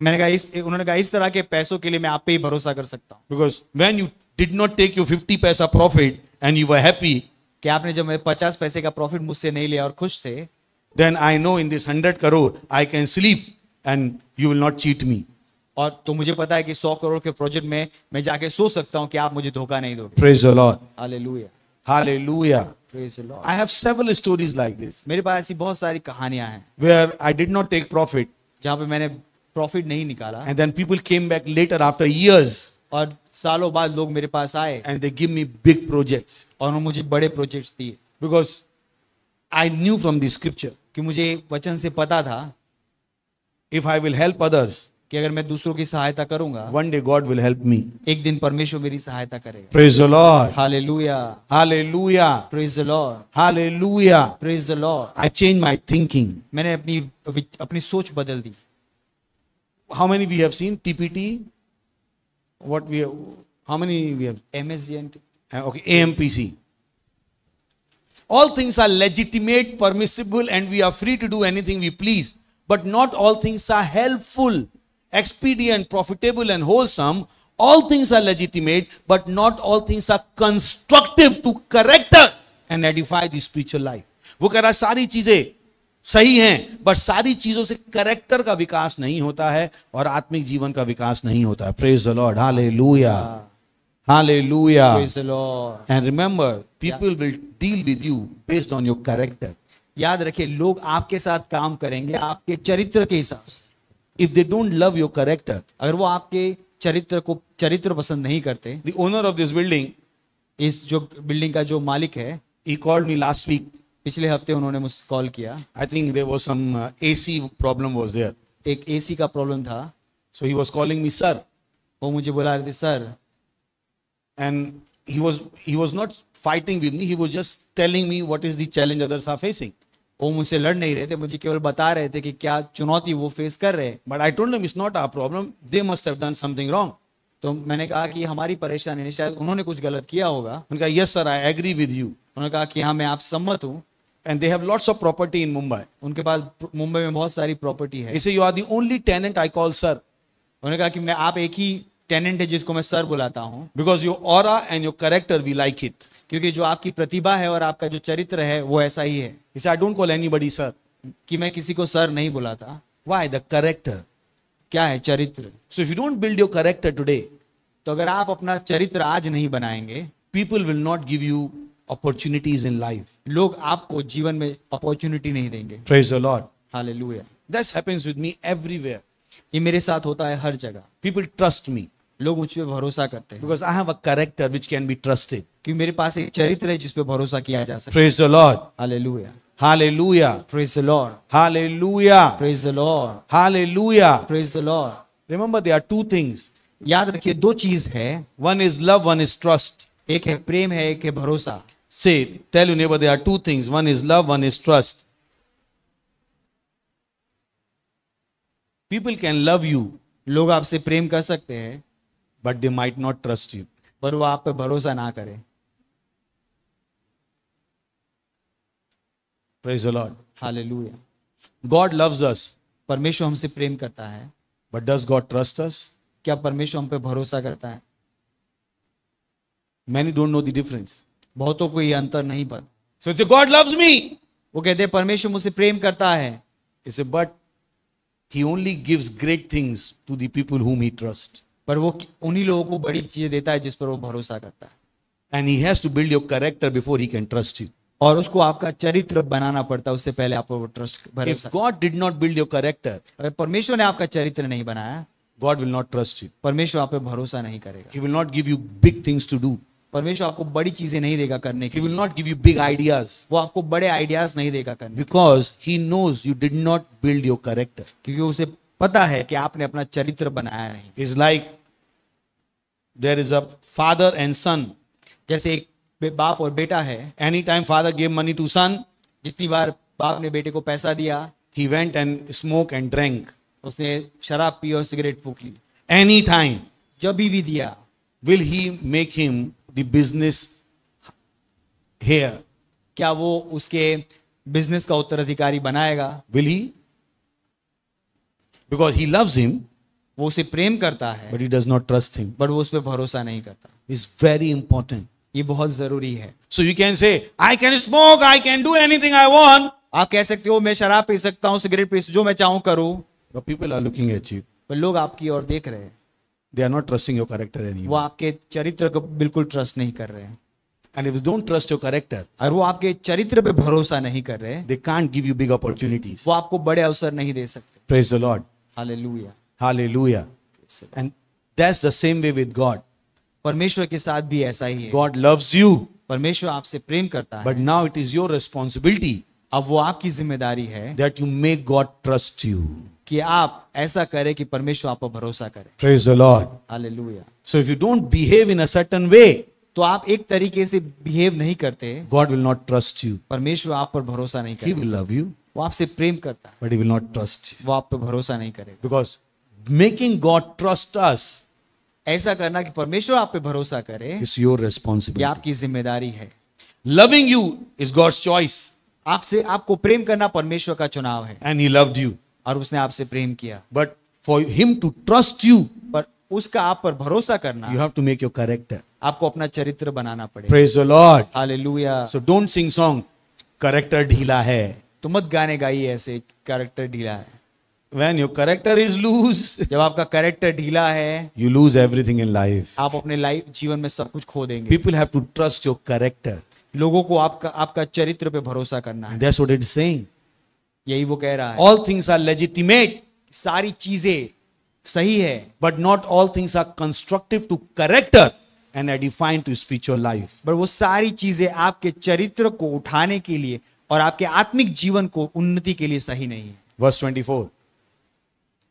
मैंने कहा उन्होंने कहा इस तरह के पैसों के लिए मैं आप पे ही भरोसा कर सकता हूँ। Because when you did not take your 50 paisa profit and you were happy, कि आपने जब मैं 50 पैसे का प्रॉफिट मुझसे नहीं लिया और खुश थे, then I know in this 100 crore I can sleep and you will not cheat me. और तो मुझे पता है कि 100 करोड़ के प्रोजेक्ट में मैं जाके सो सकता हूँ कि आप मुझे धोखा नहीं दोगे। Praise the Lord. Hallelujah. Hallelujah. Praise the Lord. I have several stories like this मेरे पास ऐसी बहुत सारी कहानियां हैं where I did not take profit, जहाँ पे मैंने प्रॉफिट नहीं निकाला and then people came back later after years और सालों बाद लोग मेरे पास आए and they give me big projects और उन्होंने मुझे बड़े प्रोजेक्ट्स दिए because I knew from the scripture कि मुझे वचन से पता था if I will help others, कि अगर मैं दूसरों की सहायता करूंगा one day God will help me. एक दिन परमेश्वर मेरी सहायता करेगा Praise the Lord. Hallelujah Hallelujah. Praise the Lord Hallelujah. Praise the Lord I changed my thinking. मैंने अपनी सोच बदल दी How many we have seen? TPT? What we have? How many we have? MSGNT Okay, AMPC. All things are legitimate, permissible, and we are free to do anything we please. But not all things are helpful, expedient, profitable, and wholesome. All things are legitimate, but not all things are constructive to character and edify the spiritual life. वो कह रहा है सारी चीजें सही हैं, but सारी चीजों से कैरेक्टर का विकास नहीं होता है और आत्मिक जीवन का विकास नहीं होता है. Praise the Lord. Hallelujah. Hallelujah. Praise the Lord And remember, people will deal with you based on your character. याद रखिए लोग आपके साथ काम करेंगे आपके चरित्र के हिसाब से If they don't love your character, अगर वो आपके चरित्र पसंद नहीं करते the owner of this building, इस जो बिल्डिंग का जो मालिक है he called me last week. पिछले हफ्ते उन्होंने मुझसे कॉल किया I think there was some AC problem was there. एक एसी का प्रॉब्लम था So he was calling me sir. वो मुझे बुला रहे थे sir And he was not fighting with me. He was just telling me what is the challenge others are facing. वो मुझसे लड़ नहीं रहे थे मुझे केवल बता रहे थे कि क्या चुनौती वो फेस कर रहे हैं But I told him it's not our problem. They must have done something wrong. तो मैंने कहा कि हमारी परेशानी नहीं शायद उन्होंने कुछ गलत किया होगा उन्होंने कहा yes sir, I agree with you. उन्होंने कहा कि हाँ मैं आप सम्मत हूँ And they have lots of property in Mumbai. उनके पास मुंबई में बहुत सारी प्रॉपर्टी है He said you are the only tenant I call sir. उन्होंने कहा कि मैं आप एक ही टेनेंट है जिसको मैं सर बुलाता हूँ Because your aura and your character, we like it. क्योंकि जो आपकी प्रतिभा है और आपका जो चरित्र है वो ऐसा ही है He said, I don't call anybody sir. कि मैं किसी को सर नहीं बुलाता Why? The character. क्या है चरित्र So if you don't build your character today, तो अगर आप अपना चरित्र आज नहीं बनाएंगे people will not give you opportunities in life. लोग आपको जीवन में अपॉर्चुनिटी नहीं देंगे Praise the Lord. Hallelujah This happens with me everywhere. ये मेरे साथ होता है हर जगह People trust me लोग मुझ पे भरोसा करते हैं because I have a character which can be trusted. क्योंकि मेरे पास एक चरित्र है जिस पे भरोसा किया जा सकता Praise the Lord. है hallelujah Hallelujah. Praise the Lord Hallelujah. Praise the Lord Hallelujah. Praise the Lord Remember, there are two things. याद रखिए दो चीज है One is love, one is trust. एक है प्रेम है एक है भरोसा Say, tell your neighbor there are two things. One is love, one is trust. People can love you, लोग आपसे प्रेम कर सकते हैं but they might not trust you. पर वो आप पे भरोसा ना करें Praise the Lord. Hallelujah God loves us, परमेश्वर हमसे प्रेम करता है but does God trust us? क्या परमेश्वर हम पे भरोसा करता है Many don't know the difference. बहुतों को ये अंतर नहीं पता So they say, God loves me. वो कहते हैं परमेश्वर मुझसे प्रेम करता है He said, but He only gives great things to the people whom He trusts. पर वो उन्हीं लोगों को बड़ी चीजें देता है जिस पर वो भरोसा करता है And He has to build your character before He can trust you. और उसको आपका चरित्र बनाना पड़ता है उससे पहले आप वो ट्रस्ट If भरोसा God did not build your character, अगर परमेश्वर ने आपका चरित्र नहीं बनाया God will not trust you. परमेश्वर आप पे भरोसा नहीं करेगा He will not give you big things to do. परमेश्वर आपको बड़ी चीजें नहीं देगा करने He की will not give you big ideas वो आपको बड़े आइडियाज नहीं देगा करने because He knows you did not build your character. क्योंकि उसे पता है कि आपने अपना चरित्र बनाया नहीं It's like there is a father and son. जैसे एक बाप और बेटा है Anytime father gave money to son, जितनी बार बाप ने बेटे को पैसा दिया he went and smoked and drank. उसने शराब पी और सिगरेट फूंक ली Anytime. जब भी दिया Will he make him the business heir? क्या वो उसके बिजनेस का उत्तराधिकारी बनाएगा Will he? Because he loves him, वो उसे प्रेम करता है but he does not trust him. But वो उस पर भरोसा नहीं करता It's very important. ये बहुत जरूरी है So you can say, I can smoke, I can do anything I want. आप कह सकते हो मैं शराब पी सकता हूँ सिगरेट पी जो मैं चाहूँ करूँ But people are looking at you. पर लोग आपकी ओर देख रहे हैं They are not trusting your character वो anymore. आपके चरित्र को बिल्कुल ट्रस्ट नहीं कर रहे हैं And if you don't trust your character, और वो आपके चरित्र पे भरोसा नहीं कर रहे, they can't give you big opportunities. वो आपको बड़े अवसर नहीं दे सकते। Praise the Lord. Hallelujah. Hallelujah. And that's the same way with God. परमेश्वर के साथ भी ऐसा ही है। God loves you, परमेश्वर आपसे प्रेम करता है, but now it is your responsibility अब वो आपकी जिम्मेदारी है that you make God trust you. कि आप ऐसा करें कि परमेश्वर आप पर भरोसा करे। Praise the Lord. Hallelujah. So if you don't behave in a certain way, तो आप एक तरीके से बिहेव नहीं करते, God will not trust you. परमेश्वर आप पर भरोसा नहीं He करेगा। will love you, वो आपसे प्रेम करता है, but He will not trust you. वो आप पर भरोसा नहीं करेगा। Because making God trust us ऐसा करना कि परमेश्वर आप पे भरोसा करे, is your ये responsibility. आपकी जिम्मेदारी है। Loving you is God's choice, आपको प्रेम करना परमेश्वर का चुनाव है, and He loved you. और उसने आपसे प्रेम किया, But for Him to trust you, पर उसका आप पर भरोसा करना, you have to make your character. आपको अपना चरित्र बनाना पड़ेगा। Praise the Lord. Hallelujah. So don't sing song, character ढीला है. तो मत गाने गाइए ऐसे, कैरेक्टर ढीला है। When your character is loose, जब आपका कैरेक्टर ढीला है, you lose everything in life. आप अपने लाइफ जीवन में सब कुछ खो देंगे। People have to trust your character. लोगों को आपका चरित्र पे भरोसा करना है। And that's what it's saying. यही वो कह रहा है। All things are legitimate, सारी चीजें सही है, but not all things are constructive to character and edifying to spiritual life. पर वो सारी चीजें आपके चरित्र को उठाने के लिए और आपके आत्मिक जीवन को उन्नति के लिए सही नहीं है। Verse 24.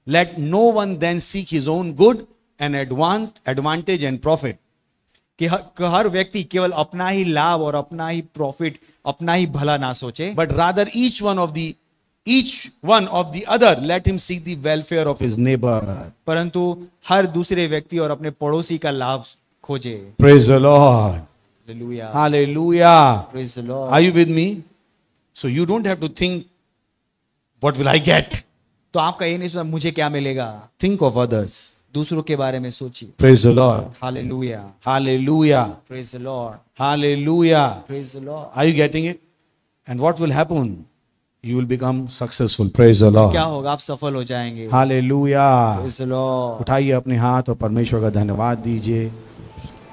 Let no one then seek his own good and advantage and profit. कि हर व्यक्ति केवल अपना ही लाभ और अपना ही प्रॉफिट, अपना ही भला ना सोचे, But rather each one of the other, let him seek the welfare of his neighbor. परंतु हर दूसरे व्यक्ति और अपने पड़ोसी का लाभ खोजे। Praise the Lord. Hallelujah. Hallelujah. Praise the Lord. Are you with me? So you don't have to think, what will I get? तो आपका ये नहीं सोचना मुझे क्या मिलेगा, Think of others. दूसरों के बारे में सोचिए। Praise the Lord. Hallelujah. Hallelujah. Praise the Lord. Hallelujah. Praise the Lord. Are you getting it? And what will happen? You will become successful. Praise the Lord. क्या होगा, आप सफल हो जाएंगे। Hallelujah. Praise the Lord. उठाइए अपने हाथ और परमेश्वर का धन्यवाद दीजिए।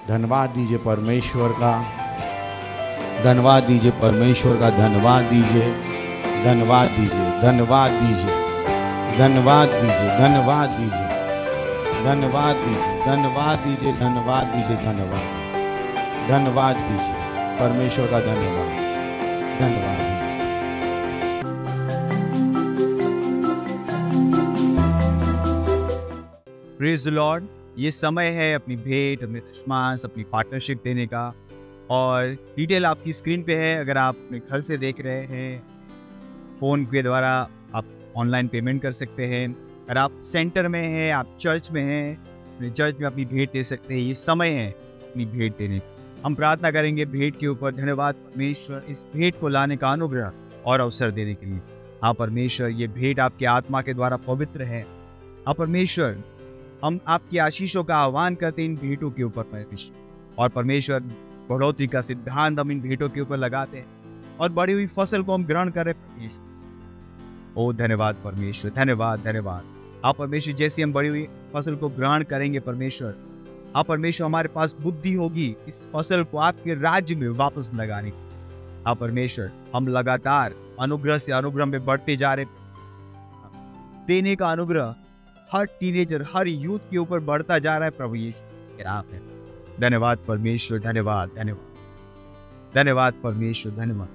धन्यवाद दीजिए परमेश्वर का। धन्यवाद दीजिए परमेश्वर का। धन्यवाद दीजिए। धन्यवाद दीजिए। धन्यवाद दीजिए। धन्यवाद दीजिए। धन्यवाद दीजिए। धन्यवाद दीजिए। धन्यवाद दीजिए। धन्यवाद दीजिए। धन्यवाद दीजिए। धन्यवाद दीजिए परमेश्वर का। धन्यवाद। धन्यवाद दीजिए। Praise the Lord. ये समय है अपनी भेंट, अपने रिस्पांस, अपनी पार्टनरशिप देने का, और डिटेल आपकी स्क्रीन पे है। अगर आप अपने घर से देख रहे हैं, फोन के द्वारा आप ऑनलाइन पेमेंट कर सकते हैं। अगर आप सेंटर में हैं, आप चर्च में हैं, अपने चर्च में अपनी भेंट दे सकते हैं। ये समय है अपनी भेंट देने का। हम प्रार्थना करेंगे भेंट के ऊपर। धन्यवाद परमेश्वर इस भेंट को लाने का अनुग्रह और अवसर देने के लिए। हाँ परमेश्वर, ये भेंट आपके आत्मा के द्वारा पवित्र है। हाँ परमेश्वर, हम आपकी आशीषों का आह्वान करते हैं इन भेंटों के ऊपर परमेश्वर, और परमेश्वर बढ़ोतरी का सिद्धांत हम इन भेंटों के ऊपर लगाते हैं और बड़ी हुई फसल को हम ग्रहण करें परमेश्वर। ओ धन्यवाद परमेश्वर, धन्यवाद धन्यवाद। आप परमेश्वर, जैसे हम बड़ी हुई फसल को ग्रहण करेंगे परमेश्वर, आप परमेश्वर हमारे पास बुद्धि होगी इस फसल को आपके राज्य में वापस लगाने की। आप परमेश्वर, हम लगातार अनुग्रह से अनुग्रह में बढ़ते जा रहे, देने का अनुग्रह हर टीनेजर, हर यूथ के ऊपर बढ़ता जा रहा है प्रभु यीशु के नाम में। धन्यवाद परमेश्वर, धन्यवाद धन्यवाद। धन्यवाद परमेश्वर, धन्यवाद।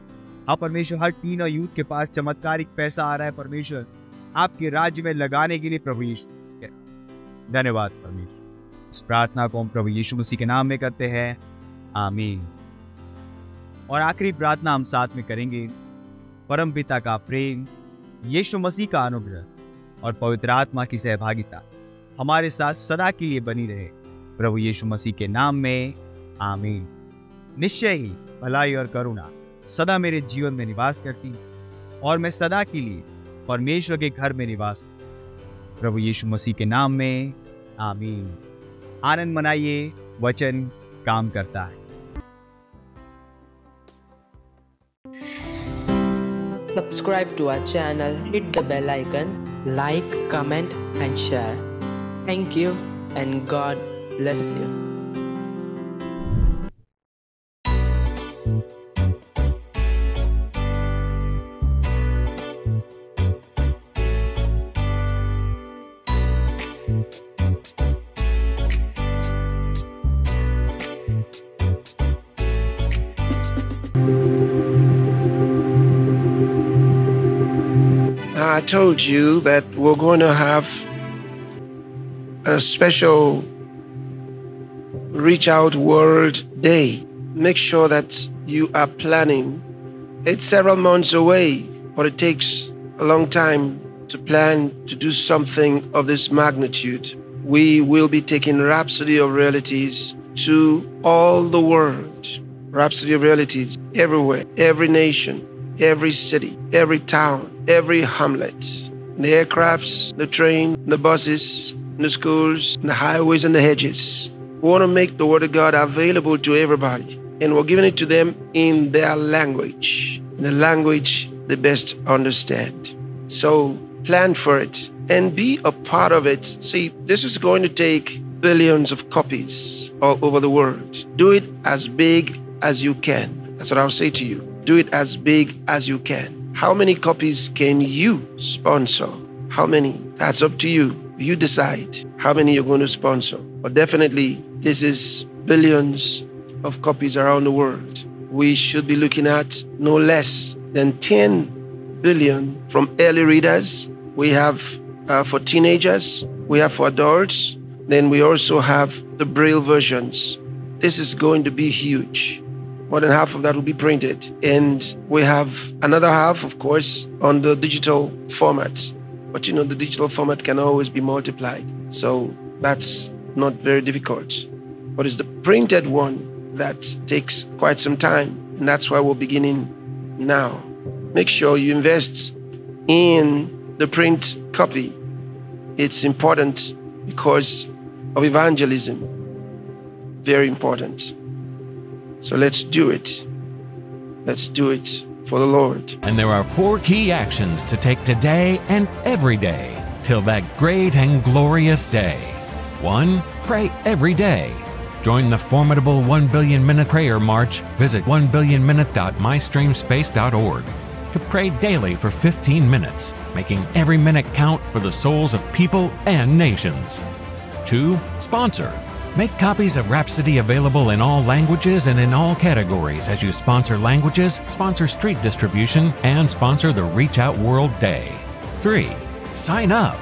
हाँ परमेश्वर, हर टीन और यूथ के पास चमत्कारिक पैसा आ रहा है परमेश्वर, आपके राज्य में लगाने के लिए प्रभु यीशु के नाम। धन्यवाद परमेश्वर। इस प्रार्थना को हम प्रभु यीशु मसीह के नाम में करते हैं, आमीन। और आखिरी प्रार्थना हम साथ में करेंगे। परम पिता का प्रेम, यीशु मसीह का अनुग्रह और पवित्र आत्मा की सहभागिता हमारे साथ सदा के लिए बनी रहे, प्रभु यीशु मसीह के नाम में, आमीन। निश्चय ही भलाई और करुणा सदा मेरे जीवन में निवास करती और मैं सदा के लिए परमेश्वर के घर में निवास करता, प्रभु यीशु मसीह के नाम में, आमीन। आनंद मनाइए, वचन काम करता है। Subscribe to our channel, hit the bell icon, like, comment and share. Thank you and God bless you. I told you that we're going to have a special Reach Out World Day. Make sure that you are planning. It's several months away, but it takes a long time to plan to do something of this magnitude. We will be taking Rhapsody of Realities to all the world. Rhapsody of Realities everywhere, every nation, every city, every town, every hamlet. The aircrafts, the train, the buses, the schools, the highways and the hedges. We want to make the Word of God available to everybody. And we're giving it to them in their language, in the language they best understand. So plan for it and be a part of it. See, this is going to take billions of copies all over the world. Do it as big as you can. That's what I'll say to you. Do it as big as you can. How many copies can you sponsor? How many? That's up to you. You decide how many you're going to sponsor. But definitely, this is billions of copies around the world. We should be looking at no less than 10 billion from early readers. We have for teenagers, we have for adults, then we also have the Braille versions. This is going to be huge. More than half of that will be printed. And we have another half, of course, on the digital format. But you know, the digital format can always be multiplied. So that's not very difficult. But it's the printed one that takes quite some time. And that's why we're beginning now. Make sure you invest in the print copy. It's important because of evangelism. Very important. So let's do it. Let's do it for the Lord. And there are 4 key actions to take today and every day till that great and glorious day. 1. Pray every day. Join the formidable 1 Billion Minute Prayer March. Visit 1billionminute.mystreamspace.org to pray daily for 15 minutes, making every minute count for the souls of people and nations. 2. Sponsor. Make copies of Rhapsody available in all languages and in all categories as you sponsor languages, sponsor street distribution, and sponsor the Reach Out World Day. 3. Sign up.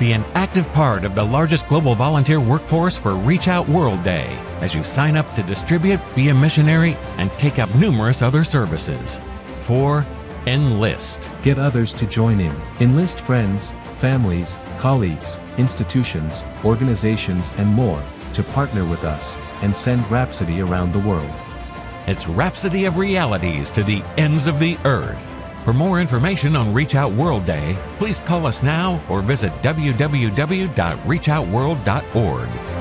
Be an active part of the largest global volunteer workforce for Reach Out World Day as you sign up to distribute, be a missionary, and take up numerous other services. 4. Enlist. Get others to join in. Enlist friends, families, colleagues, institutions, organizations, and more to partner with us and send Rhapsody around the world. It's Rhapsody of Realities to the ends of the earth. For more information on Reach Out World Day, please call us now or visit www.reachoutworld.org.